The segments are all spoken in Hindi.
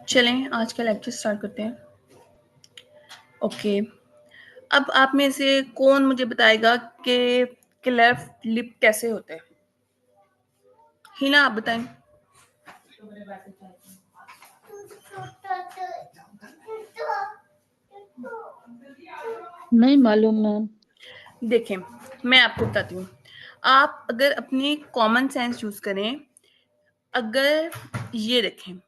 चलें आज का लेक्चर स्टार्ट करते हैं। ओके, अब आप में से कौन मुझे बताएगा कि क्लेफ्ट लिप कैसे होते हैं? हिना आप बताएं। नहीं मालूम मैम। देखें, मैं आपको बताती हूँ। आप अगर अपनी कॉमन सेंस यूज करें, अगर ये देखें,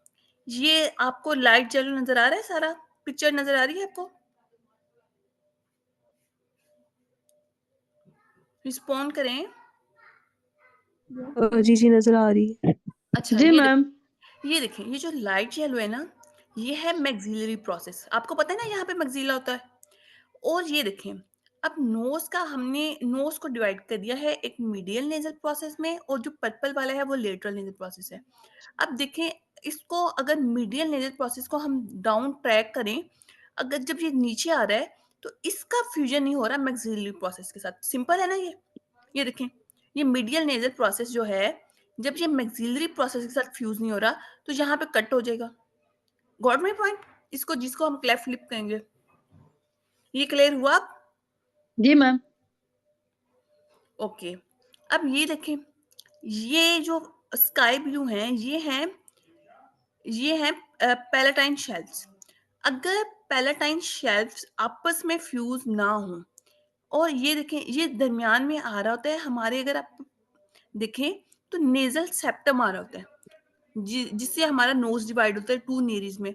ये आपको लाइट येलो नजर आ रहा है, सारा पिक्चर नजर आ रही है आपको? रिस्पॉन्ड करें। जी जी नजर आ रही है। अच्छा, जी मैम। ये देखें, ये जो लाइट येलो है ना, ये है मैक्सिलरी प्रोसेस। आपको पता है ना यहाँ पे मैक्सिला होता है। और ये देखें, अब नोज का हमने नोज को डिवाइड कर दिया है एक मीडियल नेजल प्रोसेस में, और जो पर्पल वाला है वो लेटरल नेजल प्रोसेस है। अब देखें, इसको अगर मीडियल नेजल प्रोसेस को हम डाउन ट्रैक करें, अगर जब ये नीचे आ रहा है तो इसका फ्यूजन नहीं हो रहा मैक्सिलरी प्रोसेस के साथ। सिंपल है ना ये देखें, ये मीडियल नेजल प्रोसेस जो है, जब ये मैक्सिलरी प्रोसेस के साथ फ्यूज नहीं हो रहा तो यहाँ पे कट हो जाएगा। Got my point? इसको जिसको हम क्लेफ्ट लिप कहेंगे। ये क्लियर हुआ? जी मैम। ओके, अब ये देखें, ये जो स्काई ब्लू हैं, ये हैं पैलेटाइन शेल्व्स। अगर पैलेटाइन शेल्व्स आपस में फ्यूज ना हो, और ये देखें, ये दरमियान में आ रहा होता है हमारे, अगर आप देखें तो नेजल सेप्टम आ रहा होता है, जिससे हमारा नोज डिवाइड होता है टू नेरीज में।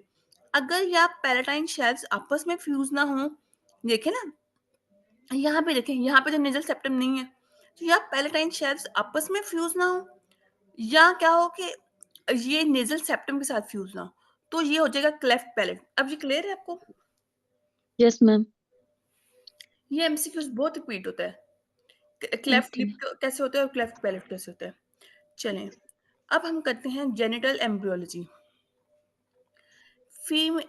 अगर या पैलेटाइन शेल्व्स आपस में फ्यूज ना हो, देखें ना, यहाँ पे देखें, यहाँ पे तो नेजल सेप्टम नहीं है, तो या पैलेटाइन शेल्व्स आपस में फ्यूज ना हो, या क्या हो कि ये नेजल सेप्टम के साथ फ्यूज ना हो, तो ये हो जाएगा क्लेफ्ट पैलेट। अब ये क्लियर है आपको? Yes ma'am. ये एमसीक्यूज बहुत रिपीट होता है, क्लेफ्ट ओके। लिप कैसे होता है और क्लेफ्ट पैलेट कैसे होता है। चलें, अब हम करते हैं जेनिटल एम्ब्रियोलॉजी। फीम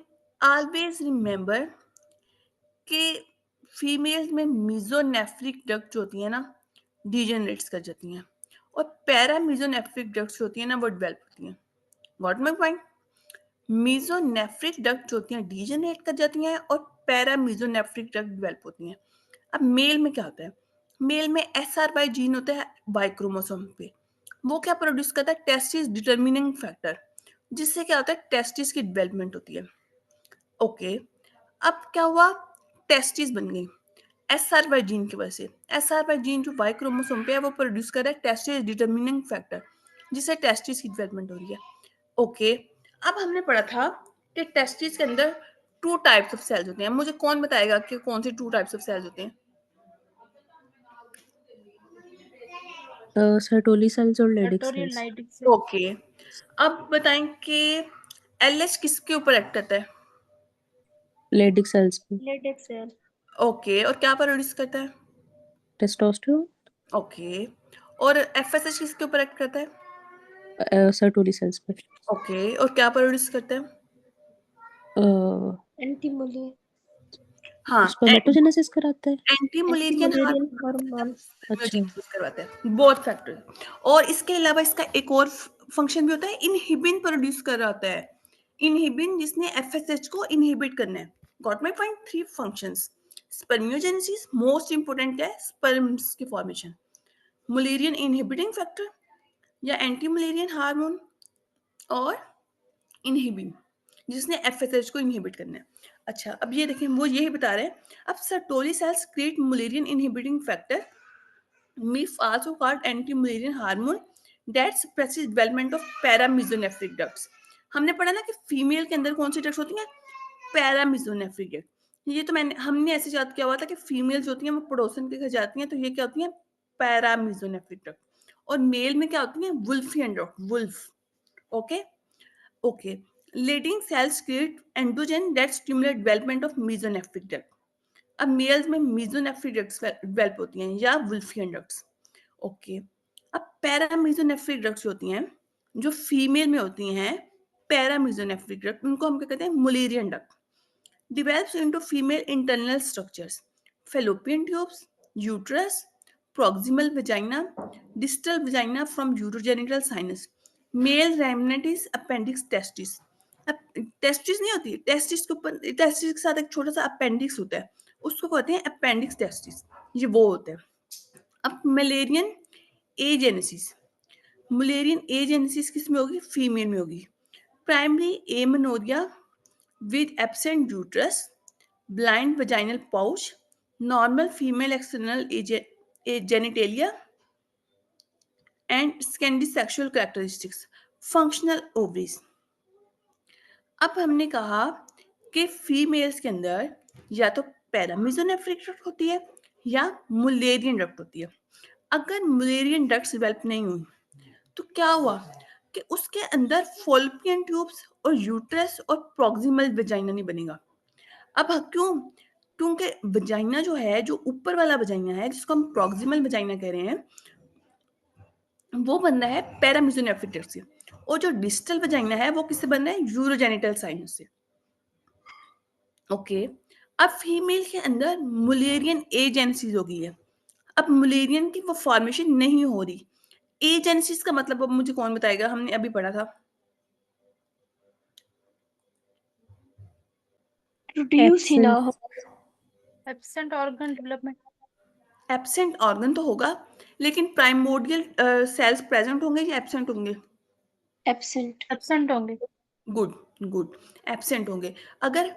ऑलवेज रिमेंबर कि फीमेल्स में मीजोनेफ्रिक डक्ट जो होती है ना, डिजेनरेट्स कर जाती हैं, और पैरा मीजोनेफ्रिक डक्ट जो होती है ना, वो डेवलप होती हैं। Got my point? Mesonephric duct जो होती हैं डिजेनरेट कर जाती हैं, और पैरा मीजोनेफ्रिक डक्ट डेवलप होती हैं। अब मेल में क्या होता है? मेल में SRY जीन होता है वाई क्रोमोसोम पे। वो क्या प्रोड्यूस करता है? टेस्टिस डिटर्मिनिंग फैक्टर, जिससे क्या होता है? टेस्टिस की डेवलपमेंट होती है। ओके, अब क्या हुआ? टेस्टिस बन गई SRY जीन की वजह से। SRY जीन जो वाई क्रोमोसोम पे है वो प्रोड्यूस कर रहा है टेस्टिस डिटर्मिनिंग फैक्टर, जिससे टेस्टिस की डेवलपमेंट हो रही है। ओके, अब हमने पढ़ा था कि टेस्टिस के अंदर टू टाइप्स ऑफ सेल्स होते हैं। मुझे कौन बताएगा कि कौन से टू टाइप्स ऑफ सेल्स होते हैं? सर्टोली सेल्स और Leydig sartorial cells. Lytic cell. Okay, अब बताएं कि LH किसके ऊपर एक्ट करता है? लेडिक सेल्स पे। Latex cell. ओके, और क्या प्रोड्यूस करता है? टेस्टोस्टेरोन। ओके, और FSH किसके ऊपर एक्ट करता है? सर्टोली सेल्स पे। ओके, और क्या प्रोड्यूस करता है? अ, एंटीमोली हाँ, स्पर्मेटोजेनेसिस कराता है। Anti Mullerian anti Mullerian hormone hormone. अच्छा। करवाता है। बहुत फैक्टर, और इसके अलावा इसका एक और फंक्शन भी होता है, इनहिबिन प्रोड्यूस कर रहा होता है। इनहिबिन जिसने FSH को इनहिबिट करना है। Got my point? Three functions. Spermiogenesis most important है, स्पर्म्स की फॉर्मेशन। मलेरियन इनहिबिटिंग फैक्टर या एंटी मलेरियन हार्मोन, और इनहिबिन जिसने FSH को इनहिबिट करना है। अच्छा, अब ये देखें, वो यही बता रहे हैं। अब Sertoli cells create Mullerian inhibiting factor, MIF also called anti-Mullerian hormone that suppresses development of paramesonephric ducts. हमने पढ़ा ना कि फीमेल के अंदर कौन सी डक्ट्स होती हैं? पैरामीजोनेफ्रिक डक्ट। ये तो हमने ऐसे याद किया हुआ था कि फीमेल जो होती हैं वो पड़ोसन के घर जाती हैं, तो ये क्या होती हैं? पैरामीजोनेफ्रिक डक्ट। और मेल में क्या होती हैं? Wolffian duct, Wolff. Okay, okay, Leydig cells create androgen that stimulate development of mesonephric duct. अब मेल्स में मीजोनेफ्रिक डक्ट्स डेवलप होती हैं या वुल्फियन डक्ट्स। ओके, अब पैरामीजोनेफ्रिक डक्ट्स होती हैं जो फीमेल में होती हैं, पैरामीजोनेफ्रिक डक्ट, उनको हम क्या कहते हैं? Mullerian duct. develops into female internal structures, fallopian tubes, uterus, proximal vagina, distal vagina from urogenital sinus, male remnant is appendix testis. अब टेस्टिस नहीं होती, टेस्टिस के ऊपर, टेस्टिस के साथ एक छोटा सा अपेंडिक्स होता है, उसको कहते हैं अपेंडिक्स टेस्टिस, ये वो होता है। अब मलेरियन एजेनेसिस, मलेरियन एजेनेसिस किस में होगी? फीमेल में होगी। Primary amenorrhoea with absent uterus, blind vaginal pouch, normal female external genitalia, and secondary sexual characteristics. Functional ovaries. अब हमने कहा कि फीमेल्स के अंदर या तो पैरामीजोनेफ्रिक डक्ट होती है या मुलेरियन डक्ट होती है। अगर मुलेरियन डक्ट्स डेवलप नहीं हुई तो क्या हुआ कि उसके अंदर फॉल्पियन ट्यूब्स और यूट्रस और प्रॉक्सिमल वेजाइना नहीं बनेगा। अब क्यों? क्योंकि वजाइना जो है, जो ऊपर वाला वजाइना है जिसको हम प्रॉक्सिमल वजाइना कह रहे हैं, वो बन रहा है पैरामीजोनेफ्रिक डक्ट से, और जो डिस्टल वजाइना है वो किससे बन रहा है? यूरोजेनिटल साइनस से। ओके, अब फीमेल के अंदर मुलेरियन एजेंसीज हो गई है। अब मुलेरियन की वो फॉर्मेशन नहीं हो रही। एजेंसीज का मतलब अब मुझे कौन बताएगा? हमने अभी पढ़ा था। प्रोड्यूस ही ना हो। Absent organ development. Absent organ तो होगा, लेकिन प्राइमोर्डियल सेल्स प्रेजेंट होंगे या एब्सेंट होंगे? एब्सेंट। एब्सेंट होंगे। गुड गुड, एब्सेंट होंगे। अगर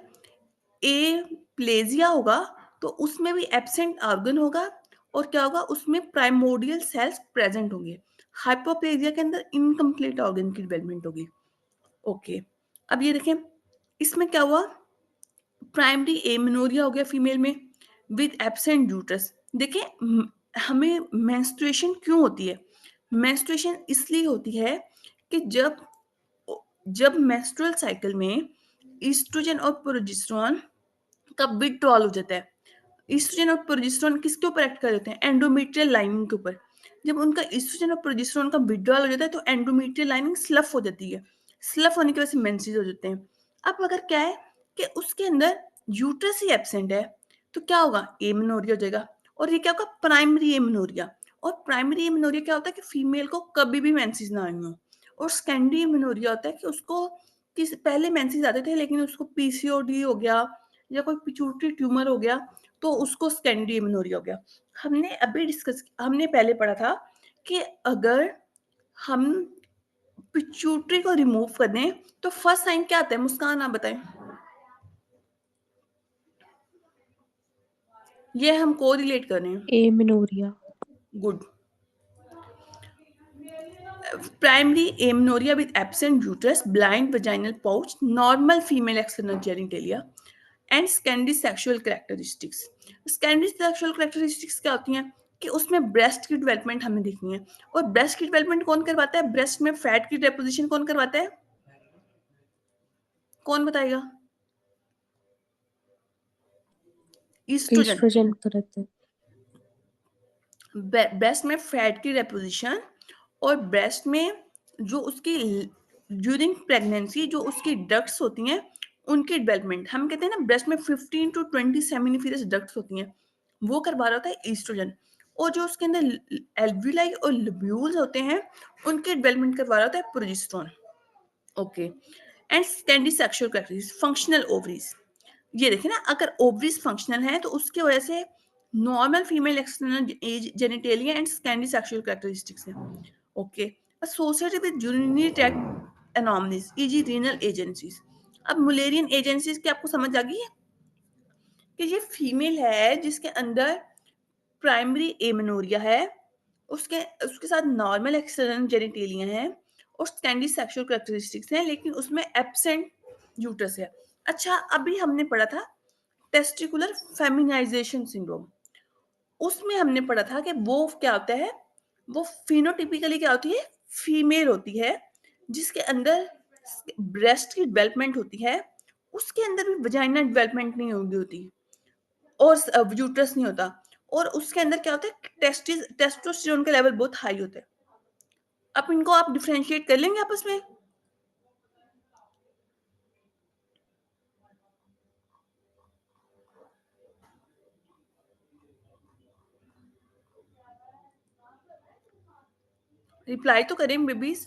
ए प्लेजिया होगा तो उसमें भी एब्सेंट ऑर्गन होगा, और क्या होगा? उसमें प्राइमोर्डियल सेल्स प्रेजेंट होंगे। हाइपोप्लेजिया के अंदर इनकम्प्लीट ऑर्गन की डेवलपमेंट होगी। ओके, अब ये देखें, इसमें क्या हुआ? प्राइमरी एमेनोरिया हो गया फीमेल में विद एब्सेंट यूट्रस। देखिए, हमें मेंस्ट्रुएशन क्यों होती है? मेंस्ट्रुएशन इसलिए होती है कि जब मेंस्ट्रुअल साइकिल में ईस्ट्रोजन और प्रोजेस्टेरोन का विथड्रॉल हो जाता है। ईस्ट्रोजन और प्रोजेस्टेरोन किसके ऊपर एक्ट कर देते हैं? एंडोमेट्रियल लाइनिंग के ऊपर। जब उनका ईस्ट्रोजन और प्रोजेस्टेरोन का विथड्रॉल हो जाता है तो एंडोमेट्रियल लाइनिंग स्लफ हो जाती है। स्लफ होने की वजह से मेंसेस हो जाते हैं। अब अगर क्या है कि उसके अंदर यूट्रस ही एब्सेंट है तो क्या होगा? एमेनोरिया हो जाएगा, और ये क्या होगा? Primary amenorrhoea. और प्राइमरी एमेनोरिया क्या होता है कि फीमेल को कभी भी मेंसेस ना आई हो। और सेकेंडरी एमेनोरिया होता है कि उसको पहले मेंसेस आते थे लेकिन उसको पीसीओडी हो गया या कोई पिट्यूटरी ट्यूमर हो गया तो उसको सेकेंडरी एमेनोरिया हो गया। हमने पहले पढ़ा था कि अगर हम पिट्यूटरी को रिमूव कर दें तो फर्स्ट साइन क्या आता है? मुस्कान, आप बताएं। ये हम को रिलेट कर रहे हैं। Amenorrhoea. Good. Primary amenorrhoea with absent uterus, blind vaginal pouch, normal female external genitalia, and secondary sexual characteristics. Secondary sexual characteristics क्या होती हैं कि उसमें ब्रेस्ट की डेवलपमेंट हमें देखनी है। और ब्रेस्ट की डेवलपमेंट कौन करवाता है? ब्रेस्ट में फैट की डेपोजिशन कौन करवाता है? कौन बताएगा? ईस्ट्रोजन। एस्ट्रोजन तो रहता है। ब्रेस्ट में फैट की डेपोजिशन, और ब्रेस्ट में जो उसकी ड्यूरिंग प्रेगनेंसी जो उसकी डक्ट्स होती हैं उनकी डेवलपमेंट, हम कहते हैं ना ब्रेस्ट में 15 to 20 सेमिनिफेरस डक्ट्स होती हैं, वो करवा रहा होता है ईस्ट्रोजन। और जो उसके अंदर एल्विलाई और लब्यूल्स होते हैं उनकी डेवलपमेंट करवा रहा होता है progesterone. Okay, and secondary sexual characteristics, functional ovaries. ये देखिए ना, अगर ओवरीज फंक्शनल है तो उसकी वजह से normal female external genitalia and secondary sexual characteristics है। Okay, associated with urinary tract anomalies eg. Renal agenesis. अब मुलेरियन एजेंसीज की आपको समझ आ गई है कि ये फीमेल है जिसके अंदर प्राइमरी एमेनोरिया है, उसके उसके साथ नॉर्मल एक्सटर्नल जेनिटेलिया है और सेकेंडरी सेक्सुअल कैरेक्टरिस्टिक्स हैं, लेकिन उसमें एब्सेंट यूट्रस है। अच्छा, अभी हमने पढ़ा था टेस्टिकुलर फेमिनाइजेशन सिंड्रोम। उसमें हमने पढ़ा था कि वो क्या होता है? वो फिनोटिपिकली क्या होती है? फीमेल होती है जिसके अंदर ब्रेस्ट की डेवलपमेंट होती है, उसके अंदर भी वजाइना डेवलपमेंट नहीं होती और यूट्रस नहीं होता, और उसके अंदर क्या होता है? टेस्टोस्टेरोन का लेवल बहुत हाई होता है। अब इनको आप डिफरेंशिएट कर लेंगे आपस में? रिप्लाई तो करें बेबीज।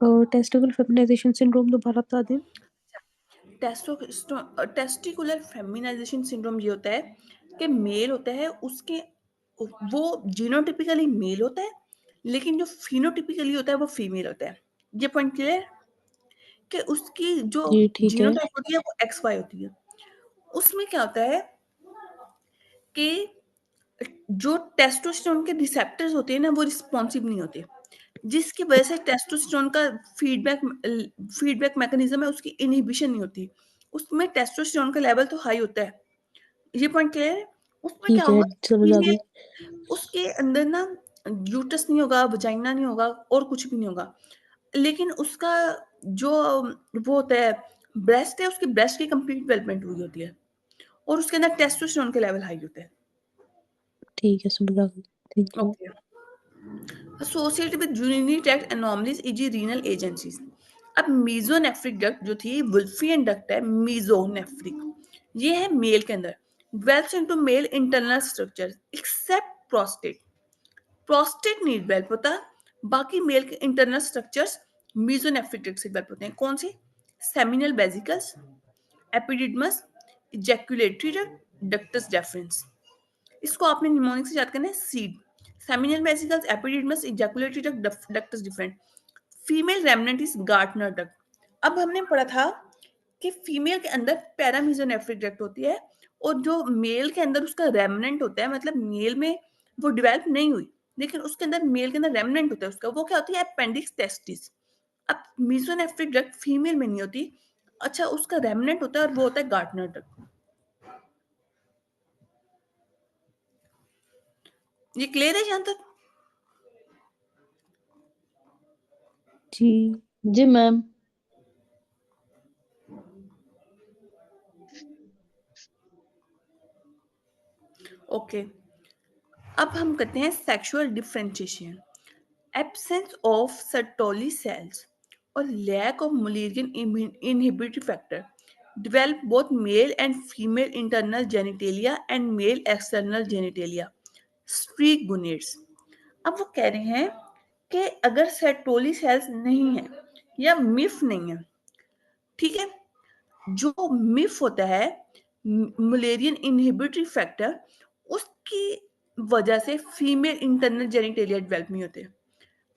टेस्टिकल फेमिनाइजेशन सिंड्रोम दोबारा बता दें. टेस्टिकुलर फेमिनाइजेशन सिंड्रोम ये होता है कि मेल होता है उसके वो जीनोटिपिकली मेल होता है लेकिन जो फिनोटिपिकली होता है वो फीमेल होता है. ये पॉइंट क्लियर कि उसकी जो जी ठीक है. जीनोटाइप होती है वो XY होती है. उसमें क्या होता है कि जो टेस्टोस्टेरोन के रिसेप्टर्स होते हैं ना वो रिस्पॉन्सिव नहीं होते जिसकी वजह से टेस्टोस्टेरोन का फीडबैक मैकेनिज्म है उसकी इनहिबिशन नहीं होती. उसमें टेस्टोस्टेरोन का लेवल तो हाई होता है. ये पॉइंट क्लियर है. उसमें क्या ठीक है, होगा समझ आ फीमेल गई. उसके अंदर ना यूट्रस नहीं होगा वजाइना नहीं होगा और कुछ भी नहीं होगा लेकिन उसका जो वो होता है ब्रेस्ट है उसकी ब्रेस्ट की कंप्लीट डेवलपमेंट हुई होती है और उसके अंदर टेस्टोस्टेरोन के लेवल हाई होते हैं. ठीक है, समझ आ गई. Thank you. Okay. Associated with urinary tract anomalies e.g. renal agencies. अब मीजोनेफ्रिक डक्ट जो थी वुल्फियन डक्ट है मीजोनेफ्रिक ये है मेल के अंदर develops into male internal structure except prostate. Prostate नहीं डेवलप होता बाकी मेल के इंटरनल स्ट्रक्चर्स मीजोनेफ्रिक डक्ट से डेवलप होते हैं. कौन से? Seminal vesicles, epididymis, ejaculatory duct, ductus deferens. इसको आपने निमोनिक से याद करना है. Seed, seminal vesicles, epididymis, ejaculatory duct, ductus different. Female remnant is Gartner duct. अब हमने पढ़ा था कि फीमेल के अंदर पैरामीजोनेफ्रिक डक्ट होती है और जो मेल के अंदर उसका रेमनेंट होता है मतलब मेल में वो डेवलप नहीं हुई लेकिन उसके अंदर मेल के अंदर रेमनेंट होता है उसका वो क्या होती है अपेंडिक्स टेस्टिस. अब मीजोनेफ्रिक डक्ट फीमेल में नहीं होती. अच्छा उसका रेमनेंट होता है और वो होता है गार्टनर डक्ट. ये क्लियर है जहां तक? जी. जी मैम. ओके. अब हम करते हैं sexual differentiation. Absence of Sertoli cells और lack of Mullerian inhibitory factor develop both male and female internal genitalia and male external genitalia streak gonads. अब वो कह रहे हैं कि अगर सर्टोली सेल्स नहीं है या मिफ नहीं है ठीक है जो मिफ होता है मुलेरियन इनहिबिटरी फैक्टर उसकी वजह से फीमेल इंटरनल जेनिटेलिया डेवलप नहीं होते.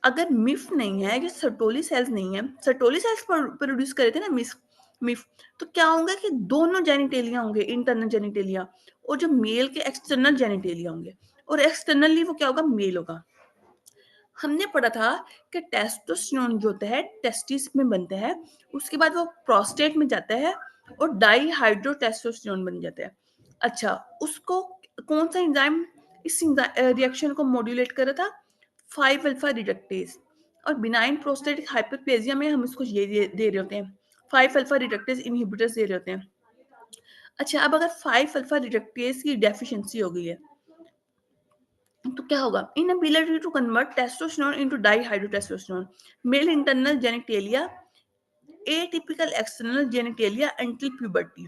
अगर मिफ नहीं है या सर्टोली सेल्स नहीं है सर्टोली सेल्स प्रोड्यूस करे थे ना मिफ तो क्या होगा कि दोनों जेनिटेलिया होंगे इंटरनल जेनिटेलिया और जो मेल के एक्सटर्नल जेनिटेलिया होंगे और एक्सटर्नली वो क्या होगा मेल होगा. हमने पढ़ा था कि टेस्टोस्टेरोन जो होता है टेस्टिस में बनता है उसके बाद वो प्रोस्टेट में जाता है और डाईहाइड्रोटेस्टोस्टेरोन बन जाता है. अच्छा उसको कौन सा एंजाइम इस रिएक्शन को मॉड्यूलेट कर रहा था? 5 अल्फा रिडक्टेज. और बिनाइन प्रोस्टेटिक हाइपरप्लेजिया में हम इसको ये दे रहे होते हैं 5 अल्फा रिडक्टेज इनहिबिटर्स दे रहे होते हैं. अच्छा अब अगर 5 अल्फा रिडक्टेज की डेफिशिएंसी हो गई है तो क्या होगा? Inability to convert testosterone into dihydrotestosterone, male internal genitalia, atypical external genitalia until puberty.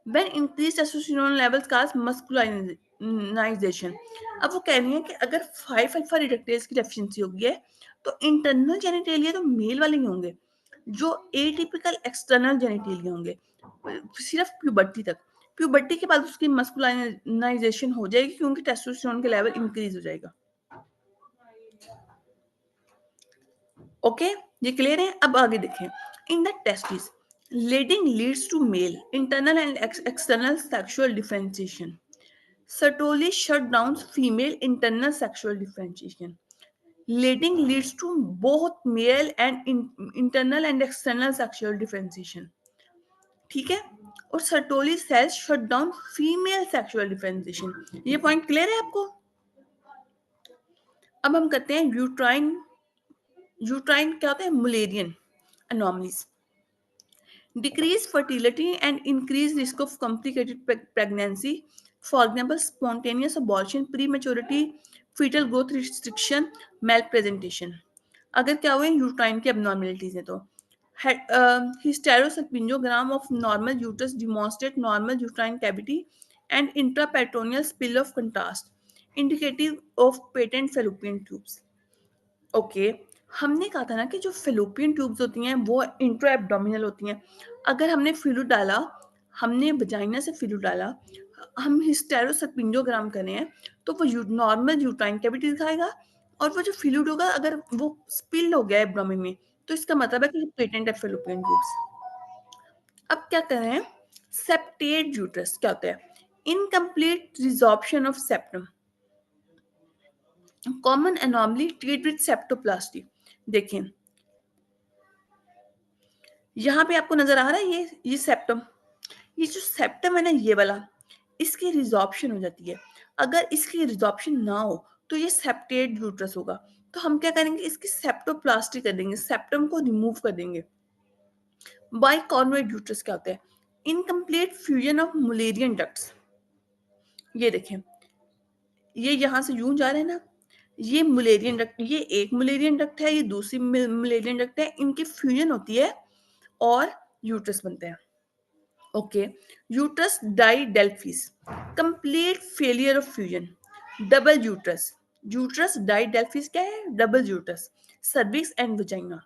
When increased testosterone levels cause masculinization. अब वो कह रही हैं कि अगर 5 अल्फा रिडक्टेज की डेफिशिएंसी होगी है तो इंटरनल जेनिटेलिया तो मेल वाले ही होंगे जो एटिपिकल एक्सटर्नल जेनिटेलिया होंगे सिर्फ प्यूबर्टी तक. प्यूबर्टी के बाद उसकी मस्कुलाइनाइजेशन हो जाएगी क्योंकि टेस्टोस्टेरोन के लेवल इंक्रीज हो जाएगा. ओके ये क्लियर है. अब आगे देखें. In the testis leading leads to male internal and external sexual differentiation. Sertoli shut down female internal sexual differentiation. Leading leads to both male and internal and external sexual differentiation. ठीक है. और Sertoli cells shut down female sexual differentiation. ये पॉइंट क्लियर है आपको? अब हम करते हैं यूट्राइन क्या होता है? Mullerian anomalies. Decreased fertility and increased risk of complicated pregnancy. For example, spontaneous abortion, prematurity, fetal growth restriction, malpresentation. अगर क्या हुए यूट्राइन की abnormalities हैं तो hysterosalpingogram of normal uterus demonstrate normal uterine cavity and intraperitoneal spill of contrast indicative of patent fallopian tubes. Okay. हमने कहा था ना कि जो फेलोपियन ट्यूब्स होती हैं वो इंट्रा एब्डोमिनल होती हैं। अगर हमने फ्लूइड डाला, हमने वजाइना से फ्लूइड डाला, हम हिस्टेरोसेपिंजोग्राम कर रहे हैं, तो वो नॉर्मल यूट्राइन कैविटी दिखाएगा, और वो जो फ्लूइड होगा अगर वो स्पिल हो गया एब्डोमेन में, तो इसका मतलब है कि पेटेंट है फेलोपियन ट्यूब्स। अब क्या कर रहे हैं, सेप्टेड यूट्रस क्या होता है, incomplete resorption of septum, common anomaly treat with septoplasty. देखें यहाँ पे आपको नजर आ रहा है ये सेप्टम, ये जो सेप्टम है ना ये वाला, इसकी रिजॉर्प्शन हो जाती है। अगर इसकी रिजॉर्प्शन ना हो तो ये सेप्टेड यूट्रस होगा। तो हम क्या करेंगे, इसकी सेप्टोप्लास्टी कर देंगे, सेप्टम को रिमूव कर देंगे। बाइकॉर्नोइड यूट्रस क्या होता है, incomplete fusion of Mullerian ducts. ये देखें, ये यहां से यूं जा रहे हैं ना, ये मुलेरियन डक्ट, ये एक मुलेरियन डक्ट है, ये दूसरी मुलेरियन डक्ट है, इनकी फ्यूजन होती है और यूट्रस बनते हैं। Okay, uterus didelphys, complete failure of fusion, double uterus, uterus didelphys क्या है, double uterus, cervix and vagina.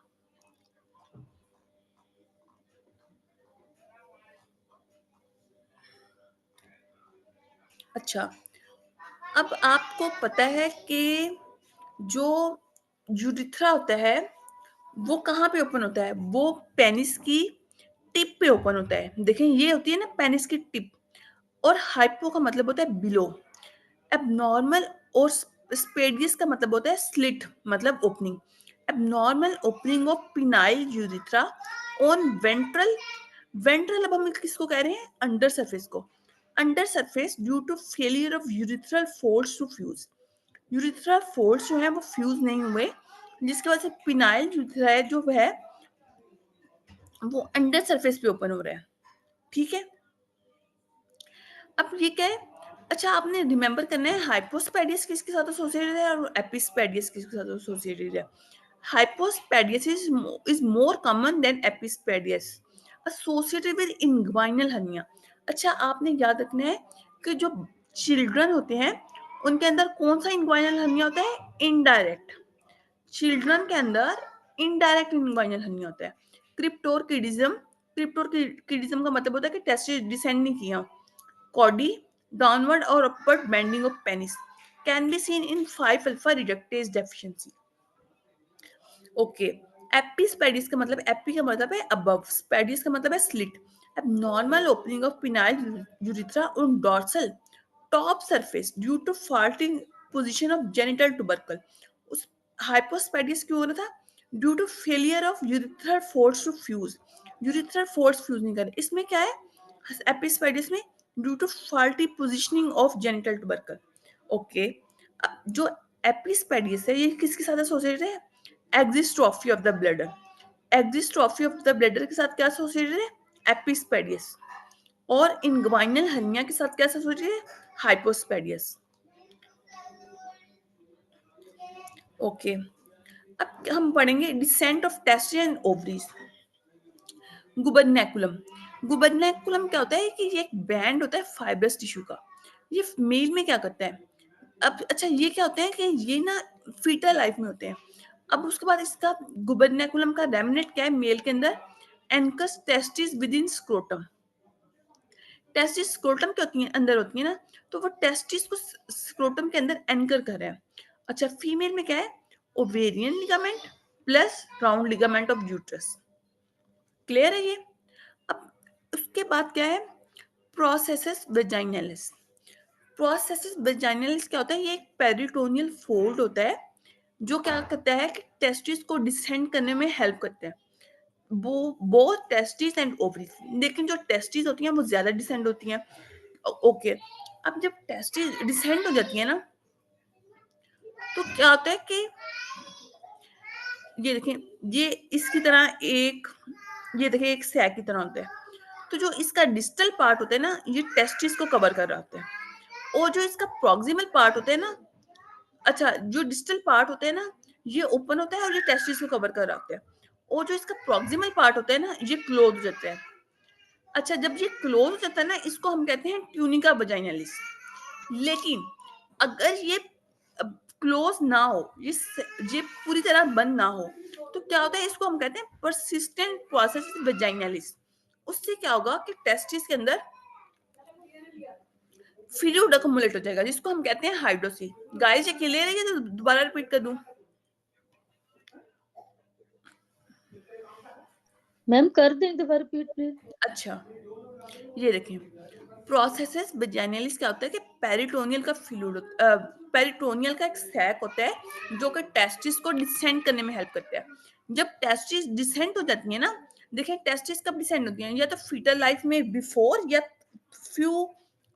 अच्छा, अब आपको पता है कि जो यूरिथ्रा होता है वो कहाँ पे ओपन होता है, वो पेनिस की टिप पे ओपन होता है। देखें ये होती है ना पेनिस की टिप, और हाइपो का मतलब होता है बिलो, एबनॉर्मल और स्पेडियस का मतलब होता है स्लिट, मतलब opening. Abnormal opening of penile urethra on ventral, ventral अब हम किसको कह रहे हैं, अंडर सरफेस को, under surface due to failure of urethral folds to fuse. Urethral folds जो है वो फ्यूज नहीं हुए, जिसकी वजह से पिनाइल यूरिथ्रा है जो है वो अंडर सरफेस पे ओपन हो रहा है। ठीक है, अब ये क्या है, अच्छा आपने रिमेंबर करना है हाइपोस्पेडियस किसके साथ एसोसिएटेड है और एपिस्पेडियस किसके साथ एसोसिएटेड है। Hypospadias is more common than epispadias, associated with inguinal hernia. अच्छा आपने याद रखना है कि जो चिल्ड्रन होते हैं उनके अंदर कौन सा इंग्वाइनल हर्निया होता है, इनडायरेक्ट। चिल्ड्रन के अंदर इनडायरेक्ट इंग्वाइनल हर्निया होता है। क्रिप्टोरकिडिज्म, क्रिप्टोरकिडिज्म का मतलब होता है कि टेस्टिस डिसेंड नहीं किया। Caudy, downward or upward bending of penis can be seen in 5-alpha reductase deficiency. Okay, एपिस्पेडिस का मतलब, एपी का मतलब है above, स्पेडिस का मतलब है slit. Abnormal opening of penile urethra on dorsal top surface due to faulty position of genital tubercle. उस हाइपोस्पेडिस क्यों हो रहा था, due to failure of urethral folds to fuse, urethral folds fuse नहीं कर रहे। इसमें क्या है, एपिस्पेडिस में due to faulty positioning of genital tubercle. Okay, जो एपिस्पेडियस है ये किसके साथ एसोसिएटेड है, exstrophy of the bladder, exstrophy of the bladder के साथ क्या एसोसिएटेड है, एपिस्पेडियस, और इंग्वाइनल हर्निया के साथ क्या एसोसिएटेड है, हाइपोस्पेडियस। ओके, अब हम पढ़ेंगे descent of testis and ovaries. Gubernaculum, gubernaculum क्या होता है कि ये एक बैंड होता है फाइब्रस टिश्यू का। ये मेल में क्या करता है, अब अच्छा ये क्या होते हैं कि ये ना फीटल लाइफ में होते हैं। अब उसके बाद इसका गुबरनेकुलम का रेमिनेंट क्या है मेल के अंदर, anchors testis within scrotum. Testis scrotum क्या होती है, अंदर होती है ना, तो वो टेस्टिस को स्क्रोटम के अंदर एंकर कर रहा है। अच्छा फीमेल में क्या है, ovarian ligament plus round ligament of uterus. Clear है ये। अब उसके बाद क्या है, प्रोसेसेस वेजाइनलिस। प्रोसेसेस वेजाइनलिस क्या होता है, ये एक पेरिटोनियल फोल्ड होता है जो क्या करता है कि टेस्टिस को डिसेंड करने में हेल्प करता है, वो बोथ टेस्टिस एंड ओवरीज। लेकिन जो टेस्टिस होती हैं वो ज्यादा डिसेंड होती हैं। ओके, अब जब टेस्टिस डिसेंड हो जाती है ना तो क्या होता है कि ये देखें, ये इसकी तरह एक, ये देखें एक सैक की तरह होता है। तो जो इसका डिस्टल पार्ट होता है ना ये टेस्टिस को कवर कर रहा होता है, और जो इसका प्रॉक्सिमल पार्ट होता है ना, अच्छा जो डिस्टल पार्ट होता है ना ये ओपन होता है और ये टेस्टिस को कवर कर रहा होता है, और जो इसका प्रॉक्सिमल पार्ट होता है ना ये क्लोज हो जाता है। अच्छा जब ये क्लोज हो जाता है ना इसको हम कहते हैं ट्यूनिका वजाइनलिस। लेकिन अगर ये क्लोज ना हो, ये पूरी तरह बंद ना हो, तो क्या होता है, इसको हम कहते हैं परसिस्टेंट प्रोसेस वेजाइनालिस। उससे क्या होगा कि टेस्टिस के अंदर फ्लूइड अक्युमुलेट हो जाएगा, जिसको हम कहते हैं हाइड्रोसी। गाइस ये क्लियर है तो दोबारा रिपीट कर दूं? मैम कर दें एक दफा रिपीट प्लीज। अच्छा, ये देखें, प्रोसेसेस वेजाइनालिस क्या होता है कि पेरिटोनियल का फ्लूइड, पेरिटोनियल का एक सैक होता है जो कि टेस्टिस को डिसेंड करने में हेल्प करता है। जब टेस्टिस डिसेंड हो जाती है ना, देखें टेस्टिस कब डिसेंड होती है, या तो फीटल लाइफ में बिफोर या few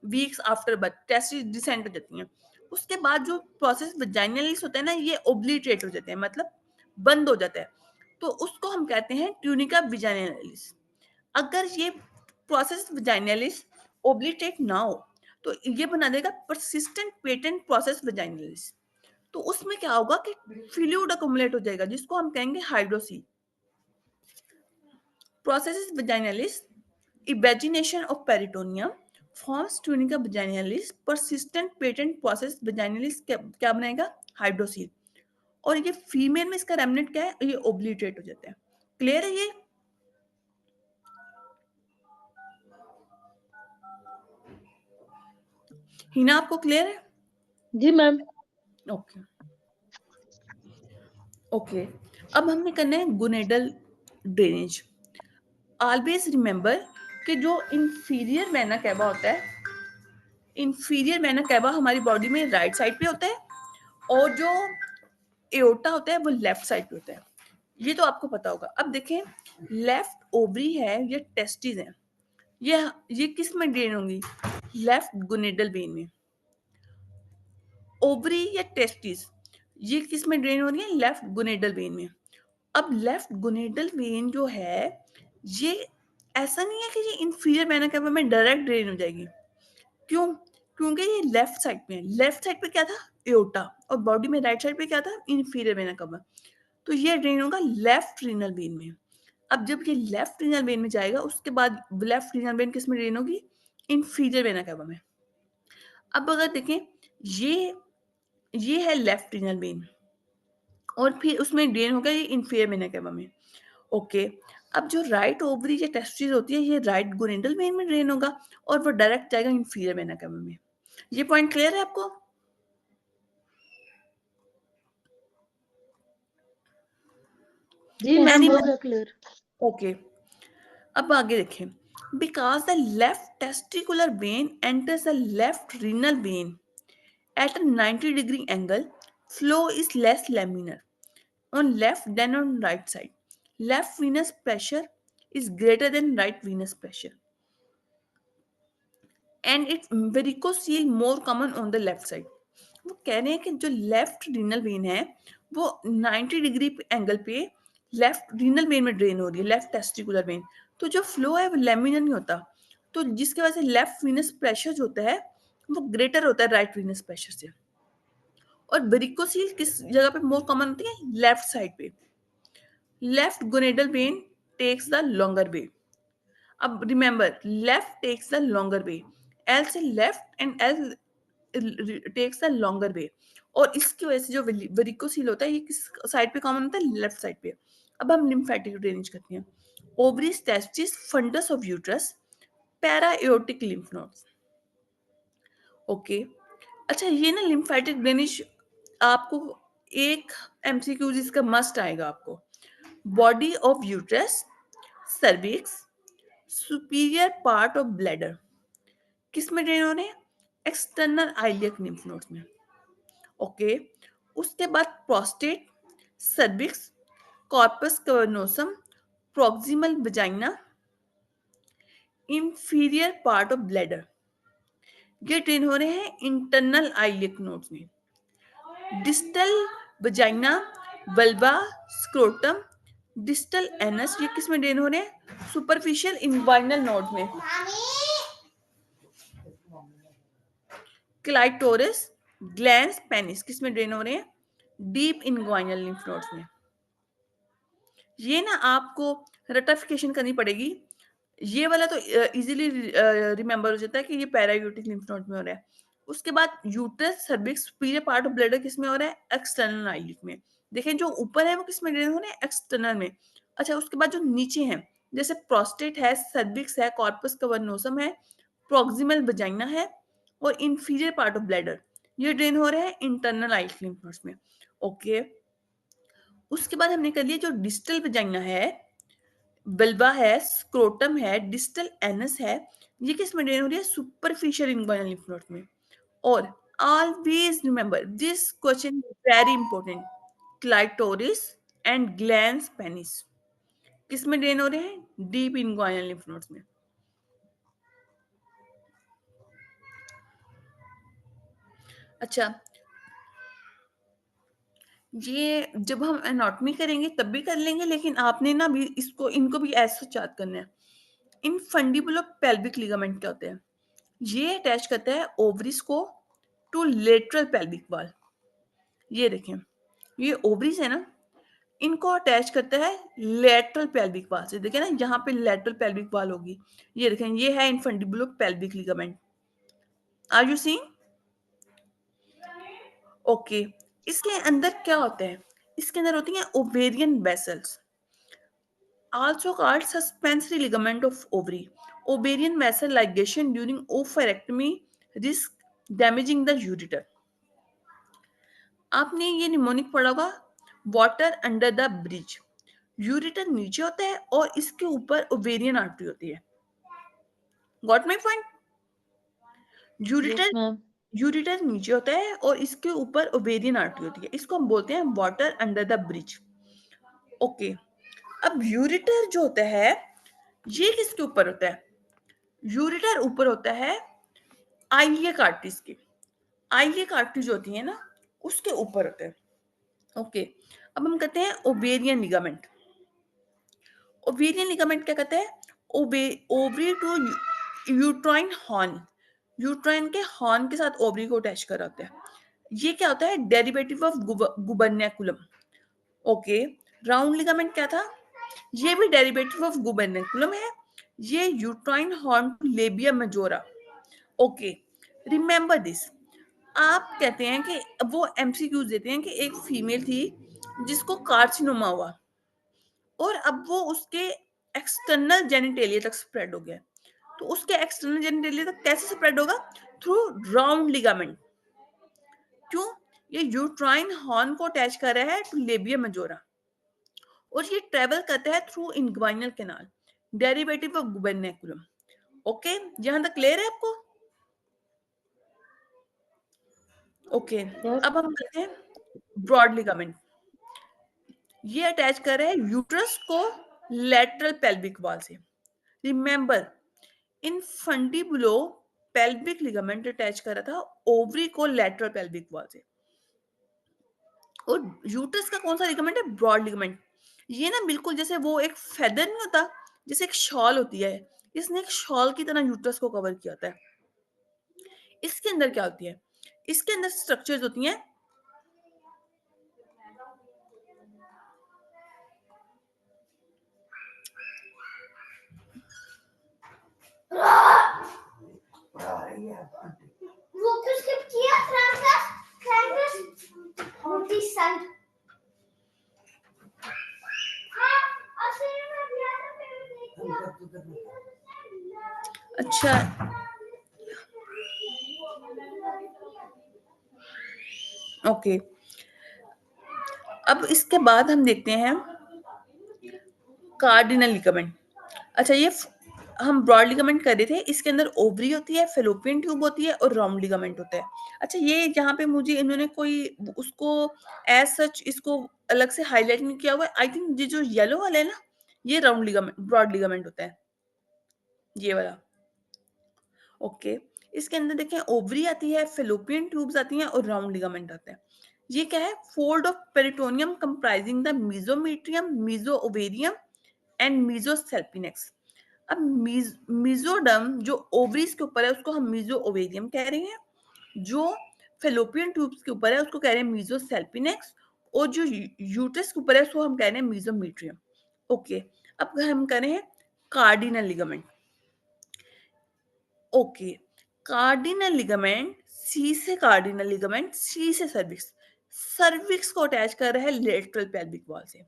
weeks after birth testis descend हो जाती हैं। उसके बाद जो प्रोसेस वेजाइनालिस होता है ना, ये ओब्लिटरेट हो जाते हैं, मतलब बंद हो जाता है, तो उसको हम कहते हैं ट्यूनिका वेजाइनालिस। अगर ये प्रोसेस वेजाइनालिस ओब्लिटरेट ना हो तो ये बना देगा परसिस्टेंट पेटेंट प्रोसेस वेजाइनालिस। तो उसमें क्या होगा कि फ्लूइड अक्युमुलेट हो जाएगा, जिसको हम कहेंगे hydrocele. Process vaginalis evagination of peritoneum forms tunica vaginalis. Persistent patent process vaginalis क्या बनाएगा, हाइड्रोसील। और ये फीमेल में इसका रेमनेंट क्या है, ये ओब्लिटरेट हो जाता है। क्लियर है ये? हिना आपको क्लियर है? जी मैम। ओके ओके, अब हमने करना है गोनेडल ड्रेनेज। ऑलवेज रिमेंबर कि जो इंफीरियर वेना कैवा होता है, इंफीरियर वेना कैवा हमारी बॉडी में राइट साइड पे होता है, और जो एओर्टा होता है वो लेफ्ट साइड पे होता है। ये तो आपको पता होगा। अब देखें, लेफ्ट ओवरी है, ये टेस्टिस है, ये किस में ड्रेन होंगी, लेफ्ट गोनेडल वेन में। ओवरी या टेस्टिस ये किस में ड्रेन हो रही है, लेफ्ट गोनेडल वेन में। अब लेफ्ट गोनेडल वेन जो है, ये ऐसा नहीं है कि ये इंफीरियर वेना कैवा में डायरेक्ट ड्रेन हो जाएगी। क्यों? क्योंकि ये लेफ्ट साइड पे है। लेफ्ट साइड पे क्या था, एओर्टा, और बॉडी में राइट साइड पे क्या था, इंफीरियर वेना कैवा। तो ये ड्रेन होगा लेफ्ट रीनल वेन में। अब जब ये लेफ्ट रीनल वेन में जाएगा, उसके बाद लेफ्ट रीनल वेन किस में ड्रेन होगी, इंफीरियर वेना कैवा में। अब अगर देखें, ये है लेफ्ट रीनल वेन, और फिर उसमें ड्रेन होगा ये इंफीरियर वेना कैवा में। ओके, अब जो राइट ओवरी या टेस्टिस होती है, ये राइट गोनेडल वेन में ड्रेन होगा, और वो डायरेक्ट जाएगा इंफीरियर वेना कैवा में। ये पॉइंट क्लियर है आपको? जी Yes, मैम हो ma'am. गया क्लियर। ओके, अब आगे देखें, because the left testicular vein enters the left renal vein at a 90 degree angle, flow is less laminar on left than on right side. Left venous pressure is greater than right venous pressure, and it's varicocele more common on the left side. वो कह रहे हैं कि जो लेफ्ट रीनल वेन है वो 90 डिग्री एंगल पे लेफ्ट रीनल वेन में ड्रेन हो रही है, लेफ्ट टेस्टिकुलर वेन। तो जो फ्लो है वो लेमिनर नहीं होता, तो जिसकी वजह से लेफ्ट वीनस प्रेशर जो होता है वो ग्रेटर होता है राइट वीनस प्रेशर से। और वेरिकोसील किस जगह पे मोर कॉमन होती है, लेफ्ट साइड पे। Left gonadal vein takes the longer way. अब remember, left takes the longer way, L से left and L takes the longer way. और इसकी वजह से जो वेरिकोसील होता है ये किस साइड पे कॉमन होता है, लेफ्ट साइड पे। अब हम लिम्फेटिक ड्रेनेज करते हैं। Ovaries, testis, fundus of uterus, para aortic lymph nodes. Okay, अच्छा ये ना लिम्फेटिक ड्रेनेज आपको एक एमसीक्यू जिसका मस्ट आएगा आपको, body of uterus, cervix, superior part of bladder किस में ड्रेन हो रहे हैं, एक्सटर्नल आइलियक लिम्फ नोड्स में। ओके, उसके बाद prostate, cervix, corpus cavernosum, proximal vagina, inferior part of bladder, ये ड्रेन हो रहे हैं इंटरनल आइलियक नोड्स में। Distal vagina, vulva, scrotum, distal anus, ये किस में ड्रेन हो रहे हैं, सुपरफिशियल इन्वाइनल नोड में। क्लाइटोरिस, ग्लैंस, पेनिस किस में ड्रेन हो रहे हैं, डीप इन्वाइनल लिम्फ नोड्स में। ये ना आपको रटिफिकेशन करनी पड़ेगी। ये वाला तो इजीली रिमेंबर हो जाता है कि ये पैरायूटिक लिम्फ नोड में हो रहा है। उसके बाद uterus, cervix, superior part of bladder किस में हो रहा है, एक्सटर्नल आइलिक में। देखें जो ऊपर है वो किस में ड्रेन हो रहे हैं, एक्सटर्नल में। अच्छा उसके बाद जो नीचे हैं जैसे प्रोस्टेट है, सर्विक्स है, कॉर्पस कवर्नोसम है, प्रॉक्सिमल वजाइना है और इंफीरियर पार्ट ऑफ ब्लैडर, ये ड्रेन हो रहे हैं इंटरनल आइट लिम्फ नोड्स में। ओके उसके बाद हमने कर लिया जो डिस्टल वजाइना है, वल्वा है, स्क्रोटम है, डिस्टल एनस है, ये किस में ड्रेन हो रही है, सुपरफिशियल इंग्वाइनल लिम्फ नोड्स में। और always remember this question is very important, clitoris and glans penis किस में ड्रेन हो रहे हैं, डीप इंग्वाइनल लिम्फ नोड्स में। अच्छा ये जब हम एनाटॉमी करेंगे तब भी कर लेंगे, लेकिन आपने ना भी इसको इनको भी ऐसा याद करना है। इन फंडिबुलो पेल्विक लिगामेंट क्या होते हैं, ये अटैच करता है ओवरीज को टू लेटरल पेल्विक वॉल। ये देखें ये ओवरीज है ना, इनको अटैच करता है लेटरल पेल्विक वॉल से। देखिए ना यहाँ पे लेटरल पेल्विक वॉल होगी, ये देखें ये है infundibulo pelvic ligament. Are you seeing? Okay इसके अंदर क्या होता है, इसके अंदर होती हैं ovarian vessels, also called suspensory ligament of ovary. Ovarian vessel ligation during oophorectomy risk damaging the ureter. आपने ये निमोनिक पढ़ा होगा, water under the bridge. Ureter नीचे होता है और इसके ऊपर ओवेरियन आर्टरी होती है। Got my point? Yes ureter ma'am. Ureter नीचे होता है और इसके ऊपर ओवेरियन आर्टरी होती है, इसको हम बोलते हैं water under the bridge. Okay अब यूरिटर जो होता है ये किसके ऊपर होता है, यूरिटर ऊपर होता है आइलियक आर्टरीज के, आइलियक आर्टरीज होती है ना उसके ऊपर होते हैं। ओके अब हम कहते हैं ओवेरियन लिगामेंट। ओवेरियन लिगामेंट क्या कहते हैं, ovary to uterine horn, uterine के हॉर्न के साथ ओवरी को अटैच कर होता है। ये क्या होता है, derivative of gubernaculum. Okay round ligament क्या था, ये भी डेरिवेटिव ऑफ गुबर्नैकुलम है, ये uterine horn to labia majora. Okay remember this. आप कहते हैं कि वो एमसीक्यूज देते हैं कि एक फीमेल थी जिसको कार्सिनोमा हुआ और अब वो उसके एक्सटर्नल जेनिटेलिया तक स्प्रेड हो गया, तो उसके एक्सटर्नल जेनिटेलिया तक कैसे स्प्रेड होगा, थ्रू राउंड लिगामेंट। क्यों, ये यूट्राइन हॉर्न को अटैच कर रहा है टू लेबिया मेजोरा और ये ट्रेवल करता है through inguinal canal, derivative of gubernaculum. Okay यहां तक क्लियर है आपको? ओके यस अब हम करते हैं ब्रॉड लिगामेंट। ये अटैच कर रहे हैं यूट्रस को लेटरल पेल्विक वॉल से। Remember infundibulo pelvic ligament attach कर रहा था ओवरी को लेटरल पेल्विक वॉल से। और यूट्रस का कौन सा लिगामेंट है, ब्रॉड लिगामेंट। ये ना बिल्कुल जैसे वो एक फेदर नहीं होता, जैसे एक शॉल होती है, इसने एक शॉल की तरह यूट्रस को कवर किया होता है। इसके अंदर क्या होती है, इसके अंदर स्ट्रक्चर्स होती हैं वो तो skip किया क्रैकर्स होती साइड। हाँ असली में भी आता फिर अच्छा ओके अब इसके बाद हम देखते हैं कार्डिनल लिगामेंट। अच्छा ये हम ब्रॉड लिगामेंट कर रहे थे, इसके अंदर ओवरी होती है, फेलोपियन ट्यूब होती है और राउंड लिगामेंट होता है। अच्छा ये यहाँ पे मुझे इन्होंने कोई उसको एज सच इसको अलग से हाईलाइट नहीं किया हुआ है। आई थिंक ये जो येलो वाला है ना, ये राउंड लिगामेंट ब्रॉड लिगामेंट होता है, ये वाला। ओके इसके अंदर देखें ओवरी आती है, फेलोपियन ट्यूब्स आती हैं और राउंड लिगामेंट आता है। ये क्या है, fold of peritoneum comprising the mesometrium, meso ovarium and mesosalpinx. अब मीजोडम जो ओवरीज के ऊपर है उसको हम मीजो ओवेरियम कह रहे हैं, जो फेलोपियन ट्यूब्स के ऊपर है उसको कह रहे हैं मीजोसेल्पिनेक्स, और जो यूट्रस के ऊपर है उसको हम कह रहे हैं मीजोमीट्रियम। ओके अब हम कह रहे हैं cardinal ligament. Okay cardinal ligament, C से कार्डिनल लिगामेंट, सी से सर्विक्स। सर्विक्स को अटैच कर रहा है लेटरल पेल्विक वॉल से।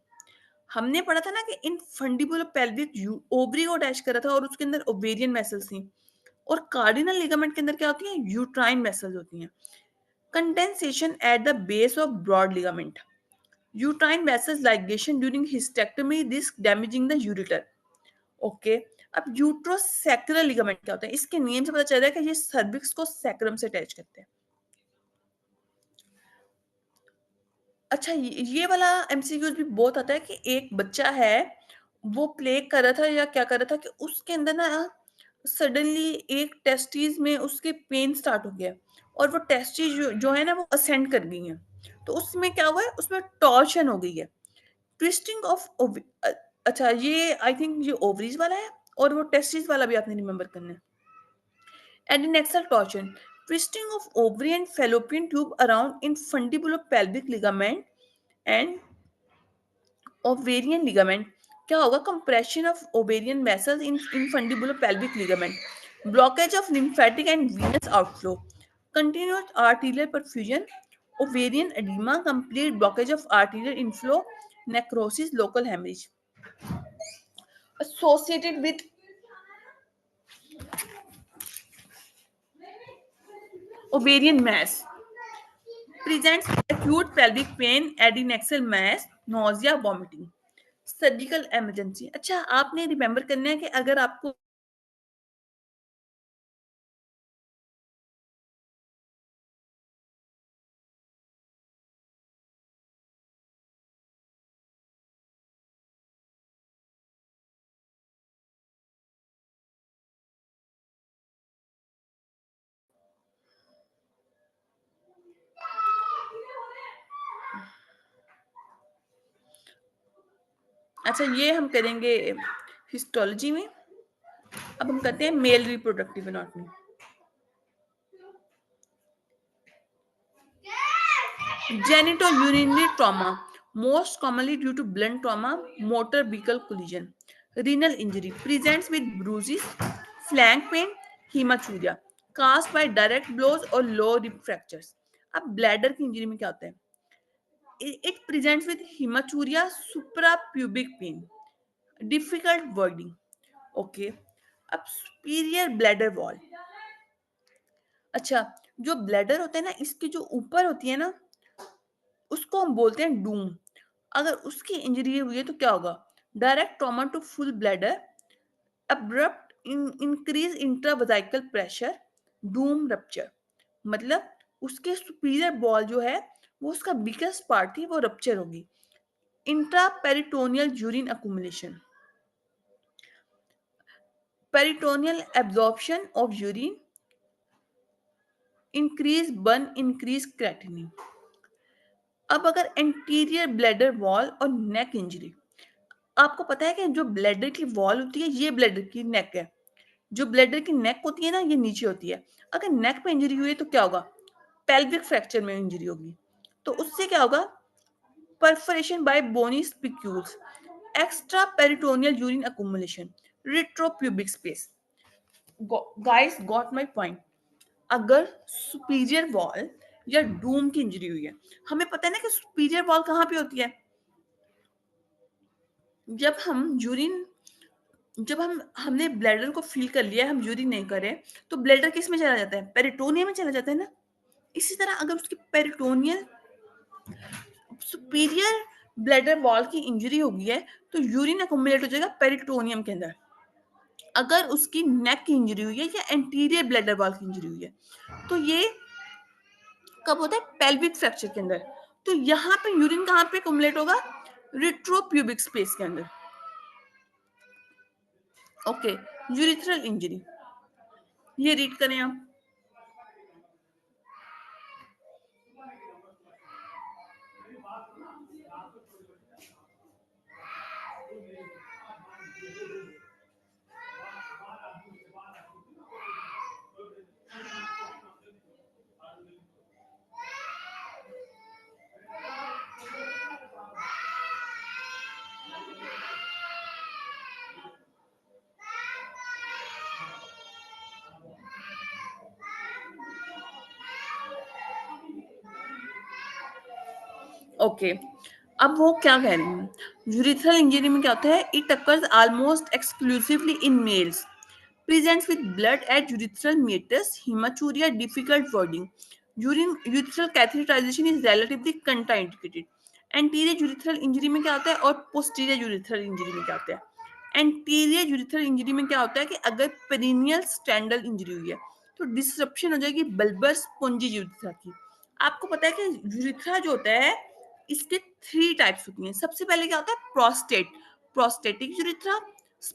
हमने पढ़ा था ना कि इन फंडिबुलर पेल्विक ओवरी को अटैच कर रहा था और उसके अंदर ओवेरियन वेसल्स थी, और कार्डिनल लिगामेंट के अंदर क्या होती है, यूट्राइन वेसल्स होती हैं। Condensation at the base of broad ligament, uterine vessels ligation during hysterectomy risk damaging the ureter. Okay, अब यूट्रोसैक्रल लिगामेंट क्या होता है, इसके नेम से पता चल रहा है कि ये सर्विक्स को सैक्रम से अटैच करते हैं। अच्छा, ये वाला एमसीक्यूज भी बहुत आता है कि एक बच्चा है, वो प्ले कर रहा था या क्या कर रहा था कि उसके अंदर ना सडनली एक टेस्टिस में उसके पेन स्टार्ट हो गया और वो टेस्टिस जो है ना वो असेंड कर गई हैं, तो उसमें क्या हुआ है, उसमें टॉर्शन हो गई है, ट्विस्टिंग ऑफ। अच्छा, ये आई थिंक ये ओवरीज वाला है, और वो टेस्टिस वाला भी आपने रिमेम्बर करना है। Adnexal torsion, twisting of ovary and fallopian tube around in fundibulopelvic ligament and ovarian ligament. क्या होगा, compression of ovarian vessels in fundibulopelvic ligament, blockage of lymphatic and venous outflow, continuous arterial perfusion, ovarian edema, complete blockage of arterial inflow, necrosis, local hemorrhage. Associated with ovarian mass, presents acute pelvic pain, adnexal mass, nausea, vomiting, surgical emergency. अच्छा, आपने रिमेम्बर करना है कि अगर आपको अच्छा, ये हम करेंगे हिस्टोलॉजी में। अब हम करते हैं male reproductive anatomy. Genitourinary trauma, most commonly due to blunt trauma, motor vehicle collision, renal injury, presents with bruises, flank pain, hematuria, caused by direct blows or low rib fractures. अब ब्लैडर की इंजरी में क्या होता है, it presents with hematuria, suprapubic pain, difficult wording. Okay, अब सुपीरियर ब्लैडर वॉल। अच्छा, जो ब्लैडर होता है ना, इसकी जो ऊपर होती है ना, उसको हम बोलते हैं डूम। अगर उसकी इंजरी हुई है तो क्या होगा, direct trauma to full bladder, abrupt increase intravesical pressure, dome rupture. मतलब उसके सुपीरियर बॉल जो है, वो उसका बिगेस्ट पार्ट थी, वो रप्चर होगी। Intraperitoneal urine accumulation, peritoneal absorption of urine, increase burn, increase creatinine. अब अगर एंटीरियर ब्लैडर वॉल और नेक इंजरी, आपको पता है कि जो ब्लैडर की वॉल होती है, ये ब्लैडर की नेक है, जो ब्लैडर की नेक होती है ना, ये नीचे होती है। अगर नेक पे इंजरी हुई है तो क्या होगा, पेल्विक फ्रैक्चर में इंजरी होगी, तो उससे क्या होगा, perforation by bony spicules, extra peritoneal urine accumulation, retropubic space. Guys got my point. अगर सुपीरियर वॉल या डूम की इंजरी हुई है, हमें पता है ना कि सुपीरियर वॉल कहाँ पे होती है, जब हम यूरिन, जब हमने ब्लैडर को फील कर लिया, हम यूरिन नहीं करें, तो ब्लैडर किस में चला जाता है, पेरिटोनियम में चला जाता है ना। इसी तरह अगर उसकी पेरिटोनियल सुपीरियर ब्लैडर वॉल की इंजरी हो गई है, तो यूरिन अकोमुलेट हो जाएगा पेरिटोनियम के अंदर। अगर उसकी नेक की इंजरी हुई है या एंटीरियर ब्लैडर वॉल की इंजरी हुई है, तो ये कब होता है, पेल्विक फ्रैक्चर के अंदर। तो यहाँ पे यूरिन कहाँ पे अकोमुलेट होगा, रिट्रोप्यूबिक स्पेस के अंदर। ओके, यूरिथ्रल इंजरी, ये रीड करें आप। ओके, अब वो क्या कह रही हूँ, यूरिथ्रल इंजरी में क्या होता है, it occurs almost exclusively in males, presents with blood at urethral meatus, hematuria, difficult wording. Urethral catheterization is relatively contraindicated. Anterior urethral injury में क्या होता है और posterior urethral injury में क्या होता है? Anterior urethral injury में क्या होता है कि अगर पेरिनियल स्टैंडल इंजरी हुई है तो डिसरप्शन हो जाएगी बल्बर स्पॉन्जी यूरिथ्रा की। आपको पता है कि यूरिथ्रा जो होता है इसके 3 टाइप्स होती हैं। सबसे पहले क्या होता है, प्रोस्टेटिक यूरिथ्रा,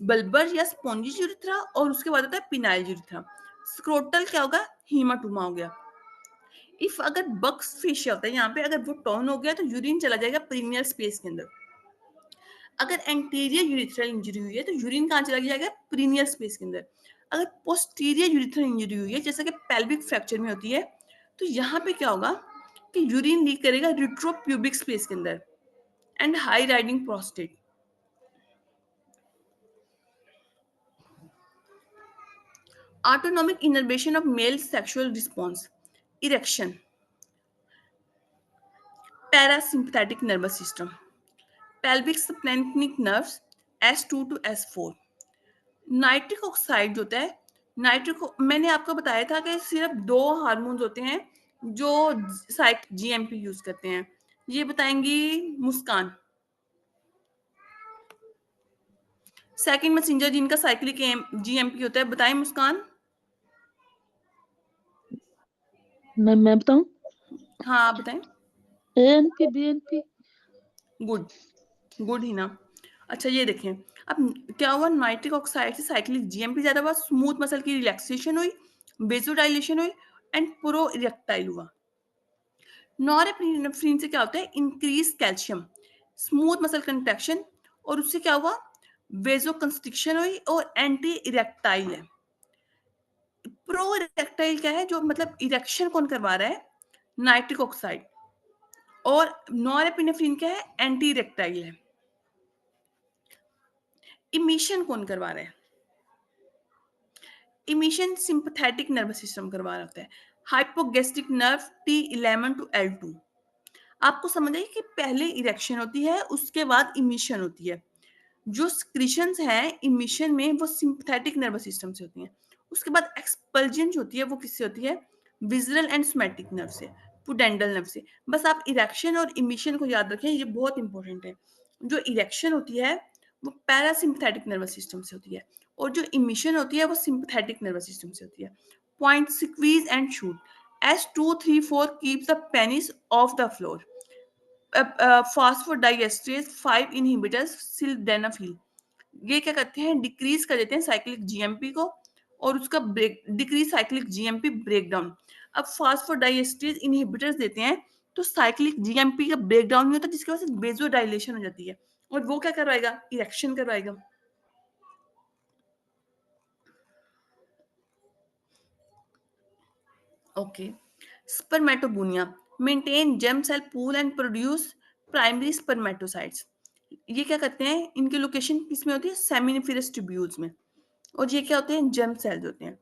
बल्बर या स्पॉन्जी यूरिथ्रा, और उसके बाद होता है पिनाइल यूरिथ्रा। स्क्रोटल क्या होगा, हीमाटोमा हो गया। इफ अगर बक्स फेशिया होता है यहाँ पे, अगर वो टर्न हो गया तो यूरिन चला जाएगा पेरिनियल स्पेस के अंदर। अगर एंटीरियर यूरिथ्रल इंजरी हुई है तो यूरिन कहाँ चला जाएगा, पेरिनियल स्पेस के अंदर। अगर पोस्टीरियर यूरिथ्रल इंजरी हुई है जैसा कि पेल्विक फ्रैक्चर में होती है तो यहाँ पे क्या होगा कि यूरिन लीक करेगा रिट्रोप्यूबिक स्पेस के अंदर and high riding prostate. Autonomic innervation of male sexual response, erection, parasympathetic nervous system, pelvic splanchnic nerves S2 to S4। Nitric oxide जो होता है, मैंने आपको बताया था कि सिर्फ 2 हार्मोन्स होते हैं जो जीएमपी यूज करते हैं, ये बताएंगी मुस्कान। सेकंड मैसेंजर जिनका साइक्लिक जीएमपी होता है, बताएं मुस्कान। मैं बताऊं? हाँ आप बताएं। ANP BNP. गुड ही ना। अच्छा ये देखें, अब क्या हुआ, नाइट्रिक ऑक्साइड से साइक्लिक जीएमपी ज्यादा हुआ, स्मूथ मसल की रिलैक्सेशन हुई, वेसोडाइलेशन हुई एंड प्रो इरेक्टाइल हुआ। नॉरेपिनेफ्रिन से क्या होता है, increase calcium, smooth muscle contraction, और उससे क्या हुआ, वेजो कंस्ट्रिक्शन हुई और एंटी इरेक्टाइल है। प्रो इरेक्टाइल क्या है, जो मतलब इरेक्शन कौन करवा रहा है, नाइट्रिक ऑक्साइड, और नॉरेपिनेफ्रिन क्या है, एंटी इरेक्टाइल है। इमिशन कौन करवा रहा है, इमिशन सिंपैथेटिक नर्वस सिस्टम करवा रहा होता है। Hypogastric nerve T11 to L2। आपको समझ आई कि पहले इरेक्शन होती है उसके बाद इमिशन होती है। जो सिक्रीशंस हैं इमिशन में वो सिंपैथेटिक नर्वस सिस्टम से होती हैं। उसके बाद एक्सपल्जन जो होती है वो किससे होती है, विजुअल एंड सोमैटिक नर्व से, पुडेंडल नर्व से। बस आप इरेक्शन और इमिशन को याद रखें, ये बहुत इंपॉर्टेंट है। जो इरेक्शन होती है वो पैरासिम्पैथेटिक नर्वस सिस्टम से होती है और जो इमिशन होती है वो सिंपैथेटिक नर्वस सिस्टम से होती है। Point, squeeze and shoot. S234 keeps the penis off the floor. Phosphodiesterase 5 inhibitors sildenafil, ये क्या करते हैं, डिक्रीज कर देते हैं साइक्लिक जीएमपी को और उसका डिक्रीज साइक्लिक जीएमपी ब्रेकडाउन। अब फास्फोडाइएस्ट्रेज इनहिबिटर्स देते हैं तो साइक्लिक जीएमपी का ब्रेकडाउन नहीं होता, जिसकी वजह से वेजोडाइलेशन हो जाती है और वो क्या करवाएगा, इरेक्शन करवाएगा। Okay, spermatogonia, maintain germ cell pool and produce primary spermatocytes. ये क्या करते हैं, इनकी लोकेशन किसमें होती है, सेमिनिफेरस ट्यूब्यूल्स में, और ये क्या होते हैं, जर्म सेल्स होते हैं।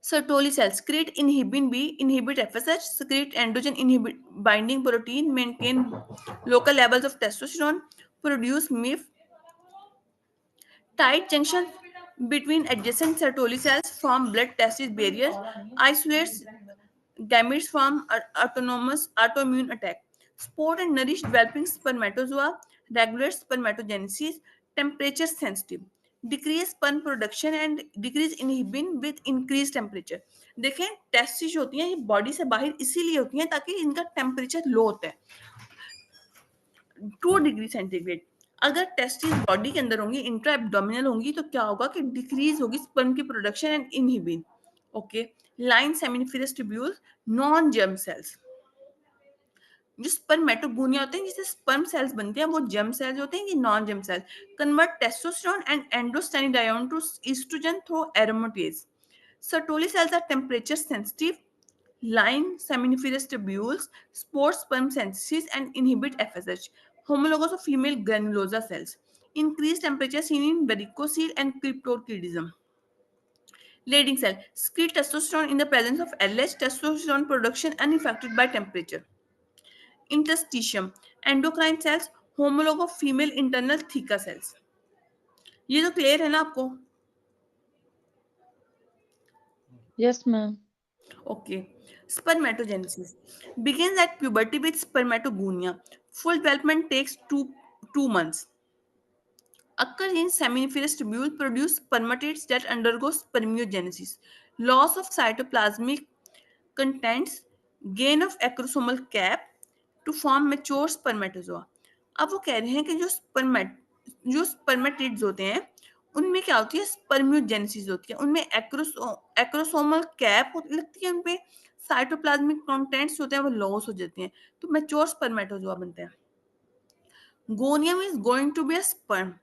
Sertoli cells secrete inhibin B, inhibit FSH, secrete androgen inhibit binding protein, maintain local levels of testosterone, produce MIF. Tight junction between adjacent Sertoli cells form blood testis barrier, isolates gametes from autonomous autoimmune attack. Sport and nourish developing spermatozoa, regulates spermatogenesis, temperature sensitive. Decrease sperm production and decrease inhibin with increased temperature. देखें टेस्टिस होती हैं ये बॉडी से बाहर इसीलिए होती हैं ताकि इनका टेम्परेचर लो होता है 2 डिग्री सेंटीग्रेड। अगर टेस्टिस बॉडी के अंदर होंगी, इंट्रा एब्डोमिनल होंगी, तो क्या होगा कि डिक्रीज होगी स्पर्म की production and inhibin. Okay, line seminiferous tubule, non germ sales. जो स्पर्मेटोगोनिया होते हैं जिससे स्पर्म सेल्स बनते हैं वो जर्म सेल्स होते हैं, ये non germ cells. Convert testosterone and androstenedione to oestrogen through aromatase. Sertoli cells are temperature sensitive, line seminiferous tubules, support sperm synthesis and inhibit FSH. Homologous of female granulosa cells. Increased temperature seen in varicocele and cryptorchidism. Leydig cell. Secrete testosterone in the presence of LH. Testosterone production unaffected by temperature. Interstitium, endocrine cells, homologue of female internal theca sales. ये तो क्लियर है ना आपको? Yes, ma'am. Okay. Spermatogenesis begins at puberty with spermatogonia. Full development takes two months. Occurs in seminiferous tubule, produce spermatids that undergo spermiogenesis. Loss of cytoplasmic contents, gain of acrosomal cap to form mature spermatozoa. अब वो कह रहे हैं कि जो स्पर्मेटिड्स होते हैं उनमें क्या होती है, स्पर्मियोजेनेसिस होती है, उनमें एक्रोसोमल कैप लगती है, उनपे साइटोप्लाज्मिक कंटेंट्स होते हैं वो लॉस हो जाते हैं, तो मैच्योर स्पर्मेटोजोआ बनते हैं. Gonium is going to be a sperm.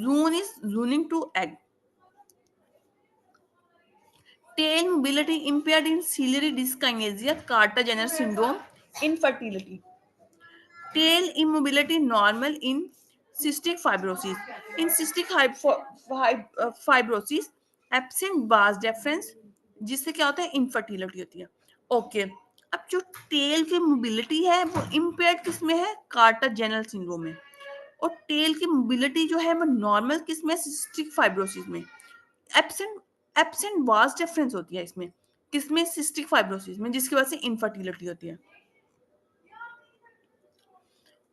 Zoon is zooning to egg. Tail mobility impaired in ciliary dyskinesia, Carter-Jenner syndrome, infertility. Tail immobility normal in cystic fibrosis. In cystic fibrosis, absent vas deferens, जिससे क्या होता है, इनफर्टिलिटी होती है. ओके, अब जो टेल की मोबिलिटी है वो इम्पेयर्ड किस में है, कार्टर जेनर सिंड्रोम में. और टेल की मोबिलिटी जो है वो नॉर्मल किस में, सिस्टिक फाइब्रोसिस में. एब्सेंट वास डिफरेंस होती है इसमें, किसमें, सिस्टिक फाइब्रोसिस में, जिसकी वजह से इनफर्टिलिटी होती है.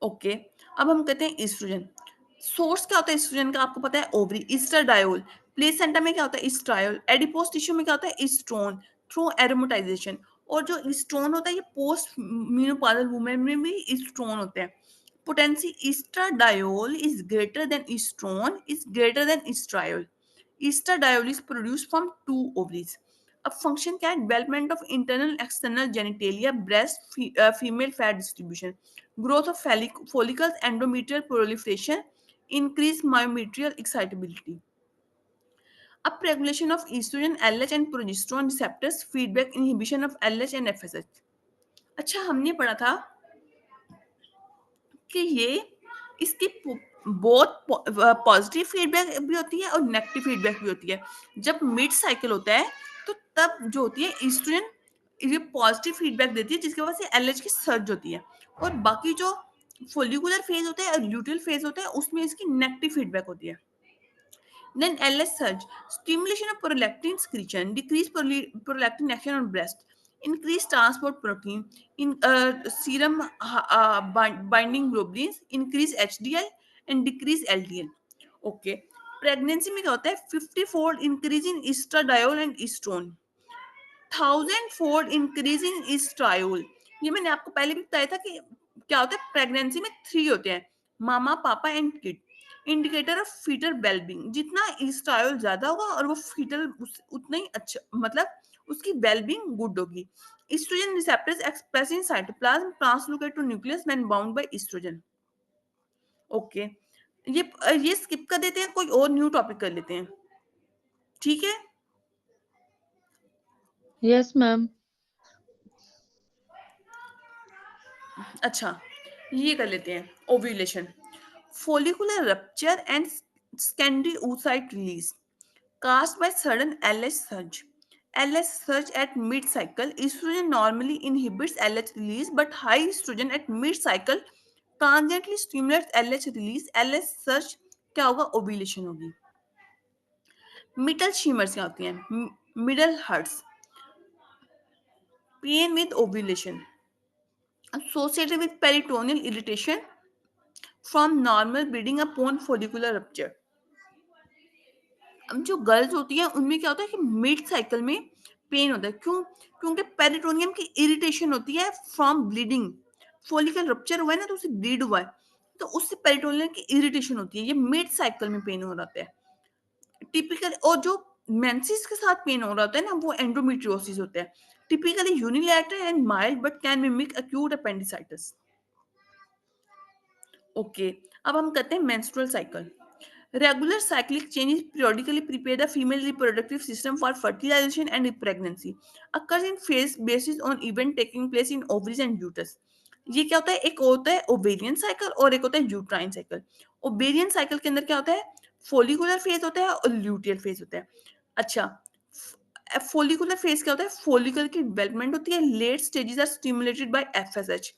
ओके, अब हम कहते हैं ईस्ट्रोजन. सोर्स क्या होता है ईस्ट्रोजन का, आपको पता है, ओवरी, ईस्ट्राडायोल. प्लेसेंटा में क्या होता है, ईस्ट्रायोल. एडिपोस टिश्यू में क्या होता है, ईस्ट्रोन थ्रू एरोमेटाइजेशन. और जो ईस्ट्रोन होता है ये पोस्ट मेनोपॉजल वुमेन में भी ईस्ट्रोन होते हैं. Potency estradiol is greater than estrone is greater than estriol. Estradiol is produced from two ovaries. अब फंक्शन क्या है, development of internal external genitalia, breast, female fat distribution, growth of follicles, endometrial proliferation, increase myometrial excitability. Up regulation of estrogen, LH and progesterone receptors, feedback inhibition of LH and FSH. अच्छा, हमने पढ़ा था कि ये इसकी बहुत पॉजिटिव फीडबैक भी होती है और नेगेटिव फीडबैक भी होती है. जब मिड साइकिल होता है तो तब जो होती है ईस्ट्रोजन ये पॉजिटिव फीडबैक देती है, जिसकी वजह से एलएच की सर्ज होती है. और बाकी जो फोलिकुलर फेज होता है और ल्यूटियल फेज होता है उसमें इसकी नेगेटिव फीडबैक होती है. Then LH surge, stimulation of prolactin secretion, decrease prolactin action on breast, increase transport protein, in serum binding globulins, increase HDL and decrease LDL. Okay. Pregnancy में क्या होता है, 50-fold increase in estradiol and estrone, 1000-fold increase in estriol. ये मैंने आपको पहले भी बताया था कि क्या होता है, प्रेगनेंसी में 3 होते हैं, mama, papa and kid. Indicator of fetal wellbeing, जितना estriol ज्यादा होगा और वो फीटल उतना ही अच्छा, मतलब उसकी वेलबींग गुड होगी. Estrogen receptors expressed in cytoplasm translocate to nucleus when bound by estrogen. Okay, ये स्किप कर देते हैं, कोई और न्यू टॉपिक कर लेते हैं, ठीक है. Yes, ma'am. अच्छा, ये कर लेते हैं, ovulation. Follicular rupture and secondary oocyte release caused by sudden LH surge. LH surge at mid-cycle. Estrogen normally inhibits LH release, but high estrogen at mid-cycle transiently stimulates LH release. LH surge क्या होगा, ovulation होगी. Middle shimers क्या होती हैं, middle hurts, pain with ovulation, associated with peritoneal irritation from normal bleeding upon follicular rupture. अब जो गर्ल्स होती है उनमें क्या होता है कि मिड साइकिल में पेन होता है, क्यों, क्योंकि पेरिटोनियम की इरिटेशन होती है फ्रॉम ब्लीडिंग. फोलिकल रप्चर हुआ है ना, तो उसे ब्लीड हुआ है, तो उससे पेरिटोनियम की इरिटेशन होती है, ये मिड साइकिल में पेन हो रहा है टिपिकल. और जो मेंसेस के साथ पेन हो रहा होता है ना, वो एंडोमेट्रियोसिस होता है, typically unilateral and mild but can mimic acute appendicitis. Okay, अब हम कहते हैं menstrual cycle. Regular cyclic changes periodically prepare the female reproductive system for fertilization and pregnancy. Occurs in phase basis on event taking place in ovaries and uterus. ये क्या होता है, एक होता है ओवेरियन साइकिल और एक होता है यूट्राइन साइकिल. ओवेरियन साइकिल के अंदर क्या होता है, फोलिकुलर फेज होता है और ल्यूटियल फेज होता है. अच्छा, फोलिकुलर फेज क्या होता है, फोलिकल की डेवलपमेंट होती है, late stages are stimulated by FSH.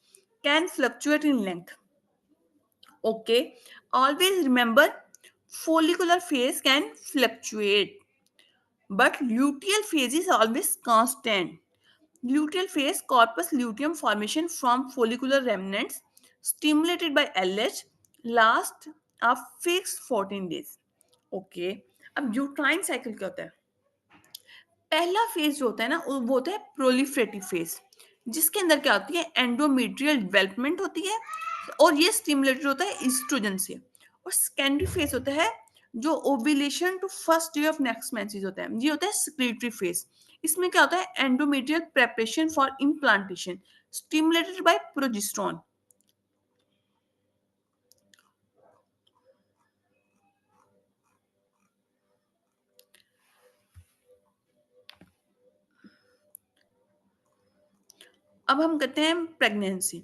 can fluctuate in length. Okay, always remember follicular phase can fluctuate, but luteal phase is always constant. Luteal phase, corpus luteum formation from follicular remnants stimulated by LH, last a fixed 14 days. Okay, अब यूट्राइन साइकिल क्या होता है? पहला फेज जो होता है ना वो होता है प्रोलिफरेटिव फेज, जिसके अंदर क्या होती है, एंडोमेट्रियल डेवलपमेंट होती है और ये स्टिमुलेटेड होता है ईस्ट्रोजन से। और सेकेंडरी फेज होता है जो ovulation to first day of next menses होता है, ये होता है सेक्रेटरी फेज। इसमें क्या होता है, endometrial preparation for implantation stimulated by progesterone. अब हम करते हैं pregnancy.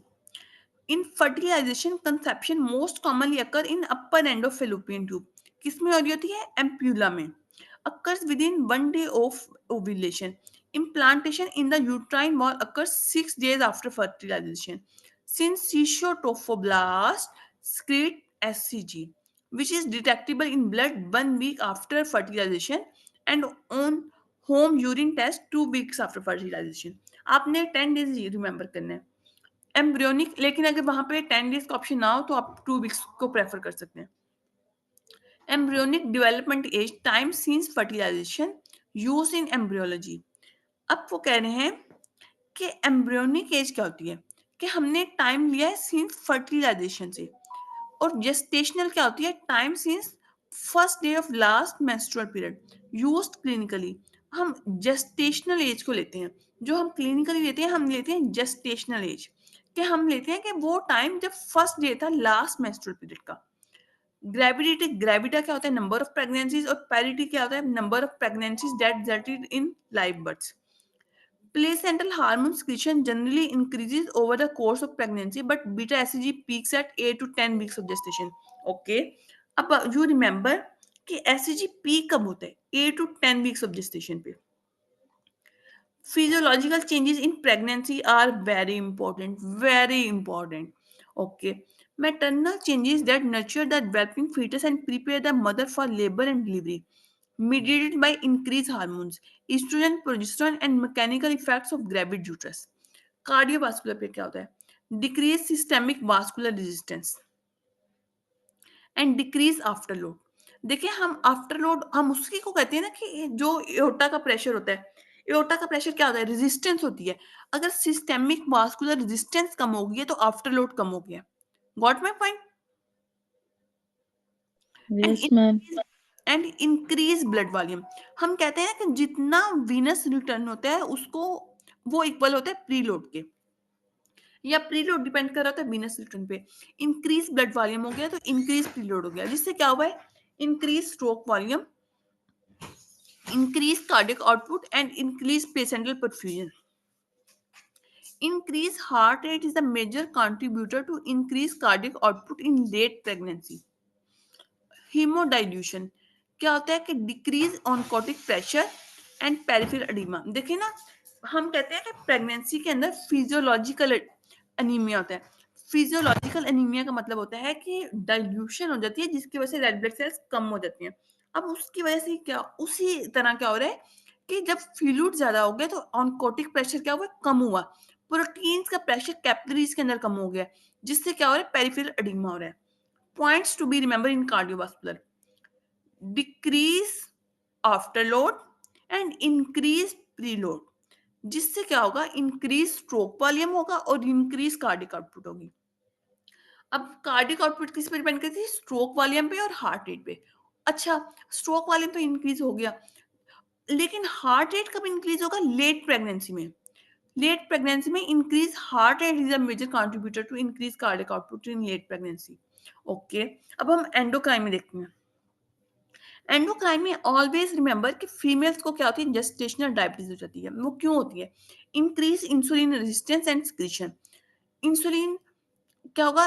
In fertilisation conception most commonly occur in upper end of fallopian tube. किसमें हो रही होती है? एम्प्यूला में। Occurs within 1 day of ovulation. Implantation in the uterine wall occurs 6 days after fertilisation. Since syncytiotrophoblast secrete SCG, which is detectable in blood 1 week after fertilization and on home urine test 2 weeks after fertilization. आपने 10 days रिमेंबर करना है। एम्ब्रियोनिक, लेकिन अगर वहां पे 10 डेज का ऑप्शन ना हो तो आप 2 वीक्स को प्रेफर कर सकते हैं। Embryonic development age time since fertilization use in embryology. अब वो कह रहे हैं कि एम्ब्रियोनिक एज क्या होती है, कि हमने टाइम लिया है सिंस फर्टिलाइजेशन से। और जेस्टेशनल क्या होती है, time since first day of last menstrual period used clinically. हम जेस्टेशनल एज को लेते हैं, जो हम क्लिनिकली लेते हैं हम लेते हैं जेस्टेशनल एज, कि हम लेते हैं कि वो टाइम जब फर्स्ट डे था लास्ट मेंस्ट्रुअल पीरियड का। ग्रेविडिटी, ग्रेविडा क्या होता है, नंबर ऑफ प्रेगनेंसीज, और पैरिटी क्या होता है, number of pregnancies that resulted in live births. Placental hormone secretion generally increases over the course of pregnancy, but beta HCG peaks at 8 to 10 weeks of gestation. Okay. अब you remember कि HCG peak कब होता है? 8 to 10 weeks of gestation पे। Physiological changes in pregnancy are very important, very important. Okay. Maternal changes that nurture the developing fetus and prepare the mother for labor and delivery, mediated by increased hormones, estrogen, progesterone, and mechanical effects of gravid uterus. Cardiovascular पे क्या होता है? Decrease systemic vascular resistance and decrease after load. देखिए हम आफ्टर लोड हम उसकी को कहते हैं ना कि जो एओर्टा का प्रेशर होता है, एओर्टा का प्रेशर क्या होता है? रेजिस्टेंस होती है। अगर सिस्टेमिक वास्कुलर रेजिस्टेंस कम हो गई है तो आफ्टर लोड कम हो गया। Got my point? Yes, ma'am. And increase blood volume. हम कहते हैं ना कि जितना वीनस रिटर्न होता है उसको वो इक्वल होता है प्रीलोड के, या प्रीलोड डिपेंड कर रहा था वीनस रिटर्न पे। इंक्रीज ब्लड वॉल्यूम हो गया तो इंक्रीज प्रीलोड हो गया, जिससे क्या हुआ है? Increase stroke volume, increase cardiac output and increase placental perfusion. Increased heart rate is a major contributor to increased cardiac output in late pregnancy. Hemodilution क्या होता है कि decrease oncotic pressure and peripheral oedema. देखिए ना, हम कहते हैं कि प्रेगनेंसी के अंदर फिजियोलॉजिकल एनीमिया होता है। फिजियोलॉजिकल एनीमिया का मतलब होता है कि डाइल्यूशन हो जाती है जिसकी वजह से रेड ब्लड सेल्स कम हो जाती हैं। अब उसकी वजह से क्या, उसी तरह क्या हो रहा है कि जब फ्लूइड ज्यादा हो गया तो ऑनकोटिक प्रेशर क्या हुआ? कम हुआ। प्रोटीन्स का प्रेशर कैपिलरीज के अंदर कम हो गया, जिससे क्या हो रहा है? पेरिफेरल एडिमा हो रहा है। Points to be remember in cardiovascular: decrease afterload and increase preload, जिससे क्या होगा? इंक्रीज स्ट्रोक वॉल्यूम होगा और इंक्रीज कार्डियक आउटपुट होगी। अब कार्डियक आउटपुट किस पे डिपेंड करती है? स्ट्रोक वॉल्यूम पे और हार्ट रेट पे। अच्छा, स्ट्रोक वॉल्यूम तो इंक्रीज हो गया, लेकिन हार्ट रेट कब इंक्रीज होगा? लेट प्रेगनेंसी में। लेट प्रेगनेंसी में increase heart rate is a major contributor to increase cardiac output in late pregnancy. Okay, अब हम एंडोक्राइन में देखते हैं। एंडोक्राइन में ऑलवेज रिमेंबर कि फीमेल्स को क्या होती है? जेस्टेशनल डायबिटीज हो जाती है। वो क्यों होती है? Increase insulin resistance and secretion. Insulin क्या होगा?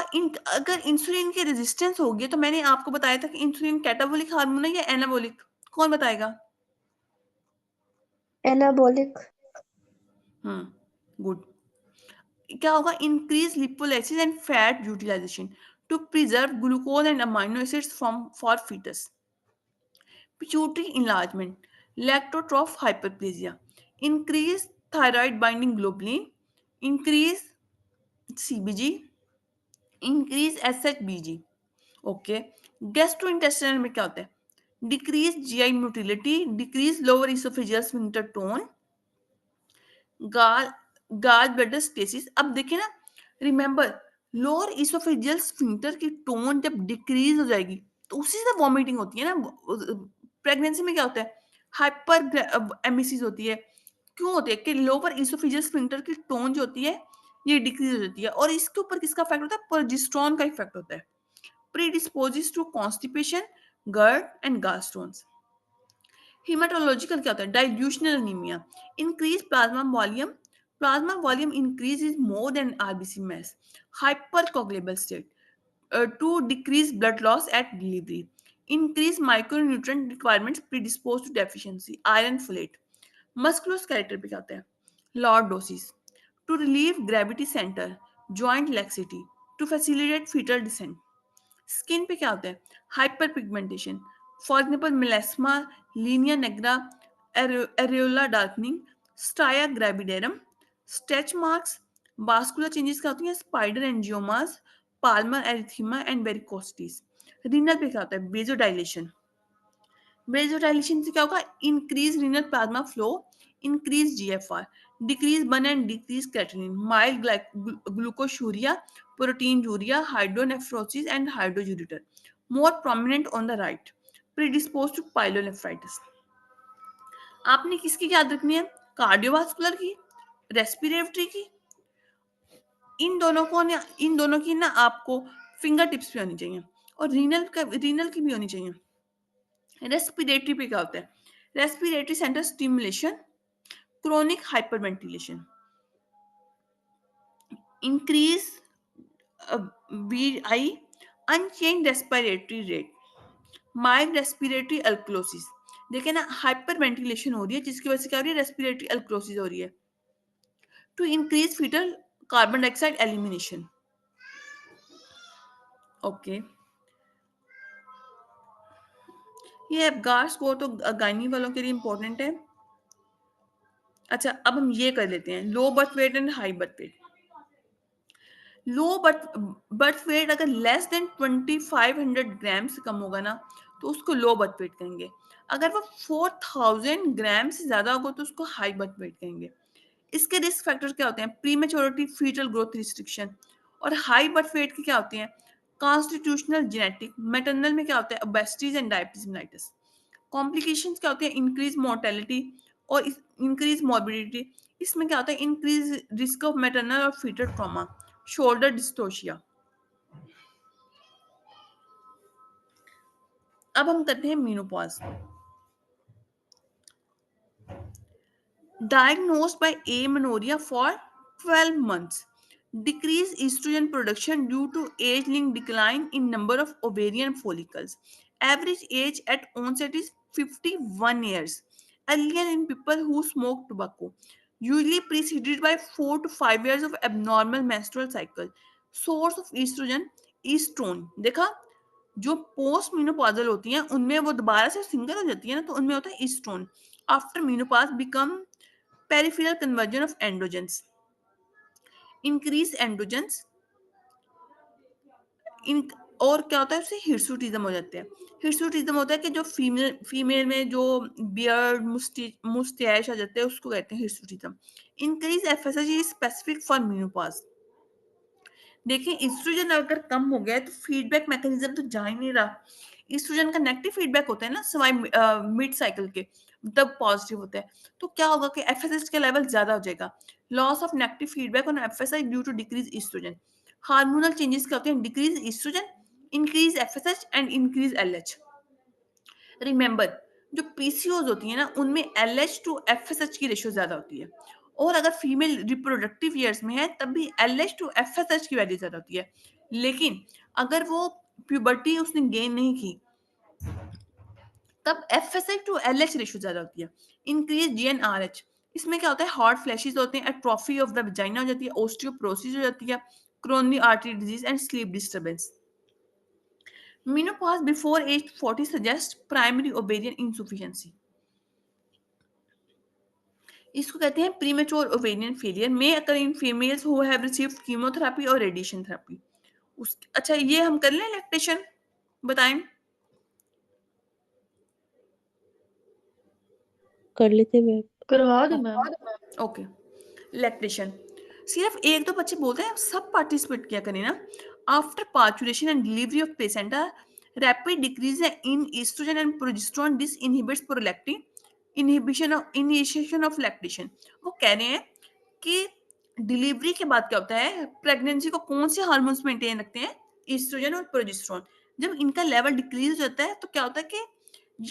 अगर इंसुलिन की रेजिस्टेंस होगी, तो मैंने आपको बताया था कि इंसुलिन कैटाबोलिक हार्मोन है या एनाबोलिक? कौन बताएगा? Anabolic. गुड। क्या होगा, increase lipolysis and fat utilization to preserve glucose and amino acids from for fetus. Pituitary enlargement, lactotroph hyperplasia, increase thyroid binding globulin, increase CBG, increase SHBG. Okay, gastrointestinal में क्या होता है, decrease GI motility, decrease lower oesophageal sphincter tone, गाल गाल ब्लडर स्टेसिस. अब देखिए ना, रिमेंबर लोअर इसोफेजियल स्फिंक्टर की टोन जब डिक्रीज हो जाएगी तो उसी से वॉमिटिंग होती है ना. प्रेगनेंसी में क्या होता है, हाइपर एमिसिस होती है. क्यों होती है कि लोअर इसोफेजियल स्फिंक्टर की टोन जो होती है ये डिक्रीज हो जाती है, और इसके ऊपर किसका इफेक्ट होता है, प्रोजेस्टेरोन का इफेक्ट होता है. Predisposes to constipation, GERD and gallstones. Hematological क्या होता है, dilutional anemia, increase plasma volume, plasma volume increase is more than RBC mass, hypercoagulable state, to decrease blood loss at delivery, increase micronutrient requirements predisposed to deficiency, iron folate. Musculoskeletal पे क्या होता है, lordosis, to relieve gravity center, joint laxity, to facilitate fetal descent. Skin पे क्या होता है, hyperpigmentation, for example melasma, linea nigra, areola darkening, striae gravidarum. Stretch marks, vascular changes क्या होती हैं, spider angiomas, palmar erythema and varicosities. Renal पे क्या होता है, बेजोडाइलेशन. Vasodilation से क्या होगा, increase renal plasma flow, increase GFR, decrease BUN and decrease creatinine, mild glucosuria, proteinuria, hydronephrosis and hydroureter. More prominent on the right, predispose to pyelonephritis. आपने किसकी याद रखनी है, कार्डियोवास्कुलर की, रेस्पिरेटरी की. इन दोनों की ना आपको फिंगर टिप्स भी होनी चाहिए, और रीनल की भी होनी चाहिए. रेस्पिरेटरी पे क्या होता है, respiratory centre stimulation, chronic hyperventilation, increase VI, unchanged respiratory rate, mild respiratory alkalosis. देखिए ना, हाइपर वेंटिलेशन हो रही है जिसकी वजह से क्या हो रही है, रेस्पिरेटरी अल्क्लोसिस हो रही है. To increase fetal carbon dioxide elimination. Okay, ये एबगार स्कोर तो गायनी वालों के लिए इंपॉर्टेंट है. अच्छा, अब हम ये कर लेते हैं, low birth weight and high birth weight. Low birth weight अगर लेस देन 2500 ग्राम से कम होगा ना तो उसको लो बर्थ वेट कहेंगे. अगर वो 4000 ग्राम से ज्यादा होगा तो उसको हाई बर्थ वेट कहेंगे. इसके रिस्क फैक्टर्स क्या होते हैं, प्रीमेच्योरिटी, फीटल ग्रोथ रिस्ट्रिक्शन. और हाई बर्थ वेट के क्या होते हैं, कॉन्स्टिट्यूशनल, जेनेटिक. मैटरनल में क्या होता है, ओबेसिटीज एंड डायबिटीज मेलाइटिस. कॉम्प्लिकेशंस क्या होते हैं, इंक्रीज मोर्टेलिटी और इंक्रीज मॉर्बिडिटी. इसमें क्या होता है, इंक्रीज रिस्क ऑफ मैटरनल और फीटल ट्रॉमा, शोल्डर डिस्टोशिया. अब हम करते हैं menopause. Diagnosed by amenorrhea for 12 months. Decrease estrogen production due to age-linked decline in number of ovarian follicles. Average age at onset is 51 years. Earlier in people who smoke tobacco. Usually preceded by 4 to 5 years of abnormal menstrual cycle. Source of estrogen, estrone. देखा, जो पोस्ट मीनोपॉजल होती हैं उनमें वो दोबारा से सिंगल हो जाती है ना, तो उनमें होता है estrone. After menopause become peripheral conversion of androgens, increase androgens in. और क्या होता है, उससे हिर्सुटिज्म हो जाते हैं. हिर्सुटिज्म होता है कि जो फीमेल में जो बियर्ड मुस्टैच आ जाते हैं उसको कहते हैं hirsutism. Increase FSH specific for menopause. देखिए, एस्ट्रोजन अगर कम हो गया है तो फीडबैक मैकेनिज्म तो जा ही नहीं रहा. एस्ट्रोजन का नेगेटिव फीडबैक होता है ना सिवाय मिड साइकिल के, तब पॉजिटिव होता है. तो क्या होगा कि एफएसएच का लेवल ज्यादा हो जाएगा. Loss of negative feedback on FSH due to decrease oestrogen. Hormonal changes क्या होते हैं, decrease oestrogen, increase FSH and increase LH. Remember, जो पीसीओज होती है ना उनमें एलएच टू एफएसएच की रेशियो ज्यादा होती है. और अगर फीमेल रिप्रोडक्टिव ईयर्स में है तब भी एलएच टू एफएसएच की वैल्यू ज्यादा होती है. लेकिन अगर वो प्यूबर्टी उसने गेन नहीं की तब एफएसएच टू एलएच रेशियो ज्यादा होती है. इंक्रीज जीएनआरएच, इसमें क्या होता है, हॉट फ्लैशेस होते हैं, एट्रोफी ऑफ द वजाइना हो जाती है, ओस्टियोपोरोसिस हो जाती है, coronary artery disease and sleep disturbance. Menopause before age 40 suggest primary ovarian insufficiency. इसको कहते हैं प्रीमेच्योर ओवेरियन फेलियर में occur in females who have received chemotherapy और रेडिएशन थेरेपी। अच्छा ये हम कर लें लैक्टेशन, बताएं। कर लेते मैम। करवा दो मैम। ओके, लैक्टेशन सिर्फ एक दो बच्चे बोलते हैं, सब पार्टिसिपेट किया करें ना। After parturition and delivery of placenta, rapid decrease in oestrogen and progesterone this inhibits prolactin initiation of lactation. वो कह रहे हैं कि डिलीवरी के बाद क्या होता है, प्रेगनेंसी को कौन से हार्मोन्स मेंटेन रखते हैं, एस्ट्रोजन और प्रोजेस्टेरोन। जब इनका लेवल डिक्रीज हो जाता है तो क्या होता है कि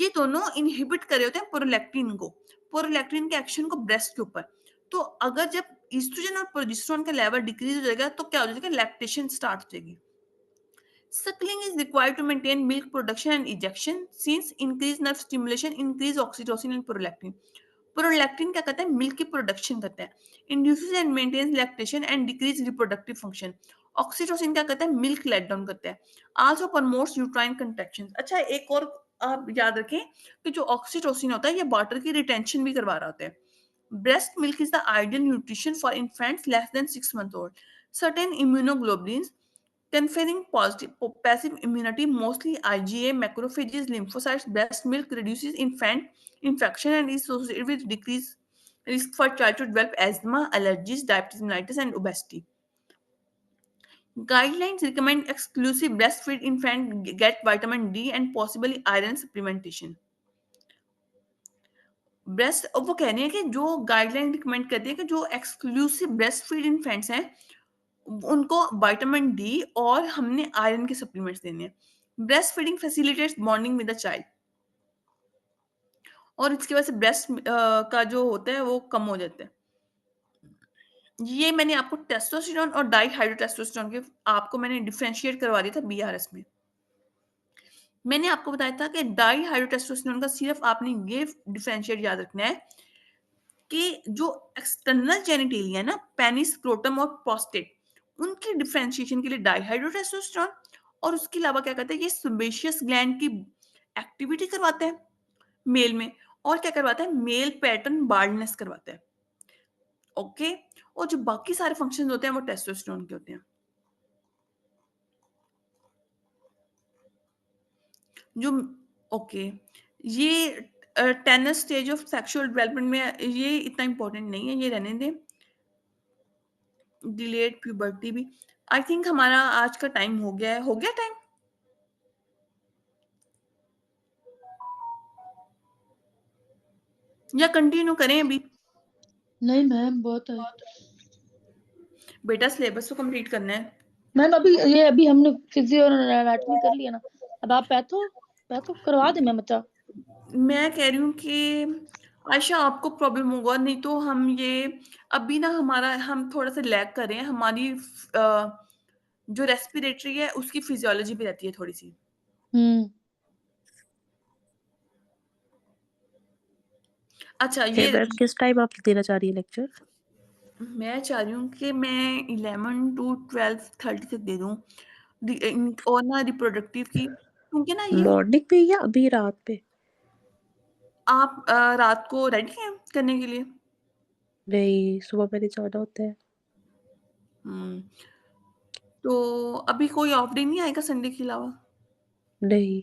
ये दोनों इनहिबिट कर रहे होते हैं प्रोलैक्टिन को, प्रोलैक्टिन के एक्शन को ब्रेस्ट के ऊपर। तो अगर जब एस्ट्रोजन और प्रोजेस्टेरोन का लेवल डिक्रीज हो जाएगा तो क्या हो जाएगा, लैक्टेशन स्टार्ट हो जाएगी। Suckling is required to maintain milk production and ejection since increased nerve stimulation increase oxytocin and prolactin. Prolactin क्या करता है, मिल्क की प्रोडक्शन करता है, induces and maintains lactation and decrease reproductive function. Oxytocin क्या करता है, मिल्क लेट डाउन करता है, also promotes uterine contractions. अच्छा एक और आप याद रखें कि जो ऑक्सीटोसिन होता है ये वाटर की रिटेंशन भी करवा रहा होता है। Breast milk is the ideal nutrition for infants less than 6 months old. Certain immunoglobulins conferring positive passive immunity, mostly IgA, macrophages, lymphocytes. Breast milk reduces infant infection and is associated with decreased risk for child to develop asthma, allergies, diabetes mellitus, and obesity. Guidelines recommend exclusive breastfeed infant get vitamin D and possibly iron supplementation. Breast, वो कह रहे हैं कि जो गाइडलाइन रिकमेंड करती है कि जो एक्सक्लूसिव ब्रेस्ट फीड इन्फेंट्स हैं उनको विटामिन डी और हमने आयरन के सप्लीमेंट्स देने हैं। Breast feeding facilitates bonding with the child, और इसकी वजह से ब्रेस्ट का जो होता है वो कम हो जाता है। ये मैंने आपको टेस्टोस्टेरोन और डाइहाइड्रोटेस्टोस्टेरोन के आपको मैंने डिफरेंशिएट करवा दिया था बीआरएस में। मैंने आपको बताया था कि डाइहाइड्रोटेस्टोस्टेरोन का सिर्फ आपने ये डिफरेंशिएट याद रखना है कि जो एक्सटर्नल जेनिटेलिया है ना, पेनिस, स्क्रोटम और प्रोस्टेट, उनकी डिफरेंशिएशन के लिए डाइहाइड्रोटेस्टोस्टेरोन, और उसके अलावा क्या कहते हैं, ये सेबेशियस ग्लैंड की एक्टिविटी करवाता है मेल में, और क्या करवाता है, मेल पैटर्न बाल्डनेस करवाता है। ओके, और जो बाकी सारे फंक्शंस होते हैं वो टेस्टोस्टेरोन के होते हैं। जो ओके, ये 10th stage of sexual development में ये इतना इंपॉर्टेंट नहीं है, ये रहने दें। डिलेड प्यूबर्टी भी, आई थिंक हमारा आज का टाइम हो गया है, हो गया टाइम। या कंटिन्यू करें अभी? नहीं मैम, बहुत है बेटा सिलेबस तो कंप्लीट करना है मैम। अभी हमने फिजियो और एनाटॉमी कर लिया ना, अब आप पैथो करवा दे मैम। अच्छा मैं कह रही हूँ कि आयशा आपको प्रॉब्लम होगा, नहीं तो हम ये अभी ना हम थोड़ा सा लैग कर रहे हैं, हमारी जो रेस्पिरेटरी है उसकी फिजियोलॉजी भी रहती है थोड़ी सी। अच्छा ये मैम किस टाइम आप देना चाह रही है लेक्चर? मैं चाह रही हूँ कि मैं 11 to 12:30 तक दे दूँ और ना रिप्रोडक्टिव की, क्योंकि ना ये मॉर्निंग पे या अभी रात पे? आप रात को रेडी हैं करने के लिए? नहीं, सुबह मैंने जाना होता है। तो अभी कोई ऑफ डे नहीं आएगा संडे के अलावा? नहीं,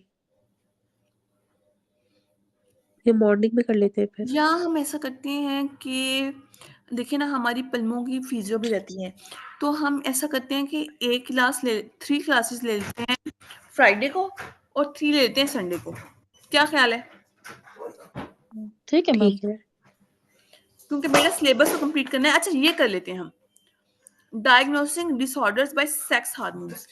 ये मॉर्निंग में कर लेते हैं फिर। या हम ऐसा करते हैं कि देखिए ना, हमारी पल्मों की फिजियो भी रहती है, तो हम ऐसा करते हैं कि 3 क्लासेस ले लेते हैं फ्राइडे को और 3 ले लेते हैं संडे को। क्या ख्याल है? ठीक है मैम। ठीक है। क्योंकि मेरा सिलेबस तो कंप्लीट करना है। अच्छा ये कर लेते हैं हम, diagnosing disorders by sex hormones,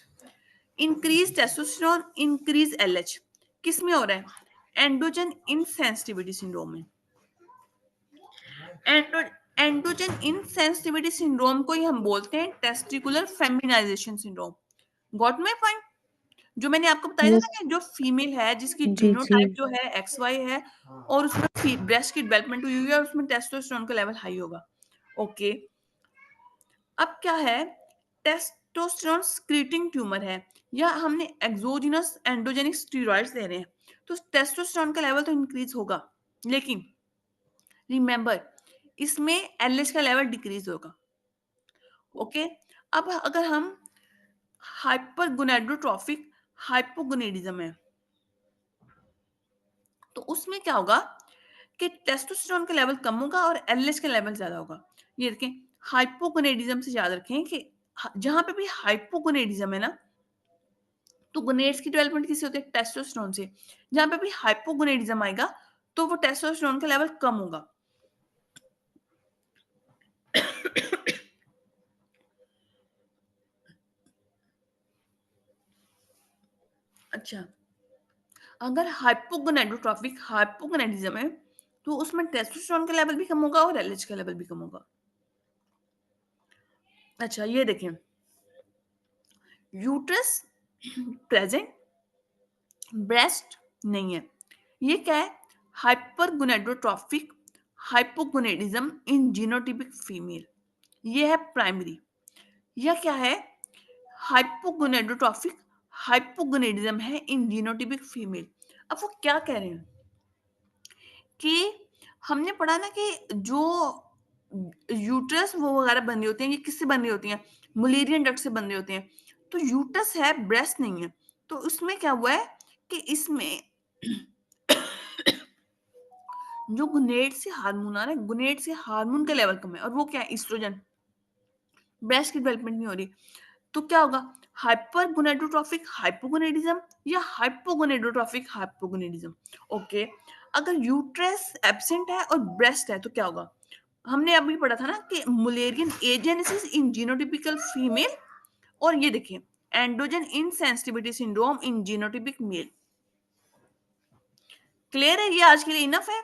increase testosterone, increase LH, किस में हो रहा है? एंड्रोजन इनसेंसिटिविटी सिंड्रोम में। एंड्रोजन इनसेंसिटिविटी सिंड्रोम को ही हम बोलते हैं testicular feminization syndrome. Got my point? जो मैंने आपको बताया था Yes. ना कि जो फीमेल है जिसकी जी, जीनोटाइप जी। जो है XY है और उसमें ब्रेस्ट की डेवलपमेंट हुई है और उसमें टेस्टोस्टेरोन का लेवल हाई होगा। ओके, अब क्या है, टेस्टोस्टेरोन स्क्रीटिंग ट्यूमर है या हमने एक्सोजिनस एंडोजेनिक स्टेरॉइड्स दे रहे हैं, तो टेस्टोस्टेरोन का लेवल तो इंक्रीज होगा, लेकिन रिमेंबर इसमें एलएच का लेवल डिक्रीज होगा। ओके, अब अगर हम हाइपरगोनेडोट्रोफिक हाइपोगोनेडिज्म है, तो उसमें क्या होगा कि टेस्टोस्टेरोन का लेवल कम होगा और एलएच का लेवल ज्यादा होगा। ये देखें, हाइपोगोनेडिज्म से याद रखें कि जहां पे भी हाइपोगोनेडिज्म है ना, तो गोनेड्स की डेवलपमेंट किससे होती है, टेस्टोस्टेरोन से। जहां पे भी हाइपोगोनेडिज्म आएगा तो वो टेस्टोस्टेरोन का लेवल कम होगा। अच्छा, अगर हाइपोगोनेडोट्रोफिक हाइपोगोनेडिज्म है तो उसमें टेस्टोस्टेरोन का लेवल भी कम होगा और एलएच का लेवल भी कम होगा। अच्छा, ये देखें, यूट्रस प्रेजेंट, ब्रेस्ट नहीं है, ये क्या है, हाइपरगोनेडोट्रोफिक हाइपोगोनेडिज्म इन जीनोटिपिक फीमेल, ये है प्राइमरी। यह क्या है, हाइपोगोनेडोट्रोफिक हाइपोगोनेडिज्म है इन जीनोटिपिक फीमेल। अब वो क्या कह रहे हैं कि हमने पढ़ा ना कि जो यूट्रस वो वगैरह बन रही होती हैं, ये किससे बन रही होती हैं, मुलेरियन डक्ट से बन रही होती हैं। तो यूट्रस है, ब्रेस्ट नहीं है, तो उसमें क्या हुआ है कि इसमें जो गुनेड से हार्मोन आ रहा है, गुनेड से हार्मोन का लेवल कम है, और वो क्या है, ईस्ट्रोजन। ब्रेस्ट की डेवलपमेंट नहीं हो रही, तो क्या होगा, हाइपरगोनेडोट्रोफिक हाइपोगोनेडिज्म या हाइपोगोनेडोट्रोफिक हाइपोगोनेडिज्म। ओके, अगर यूट्रस एब्सेंट है और ब्रेस्ट है तो क्या होगा, हमने अभी पढ़ा था ना कि Mullerian agenesis in genotypical female, और ये देखिए androgen insensitivity syndrome in genotypic male. Clear है, ये आज के लिए इनफ है।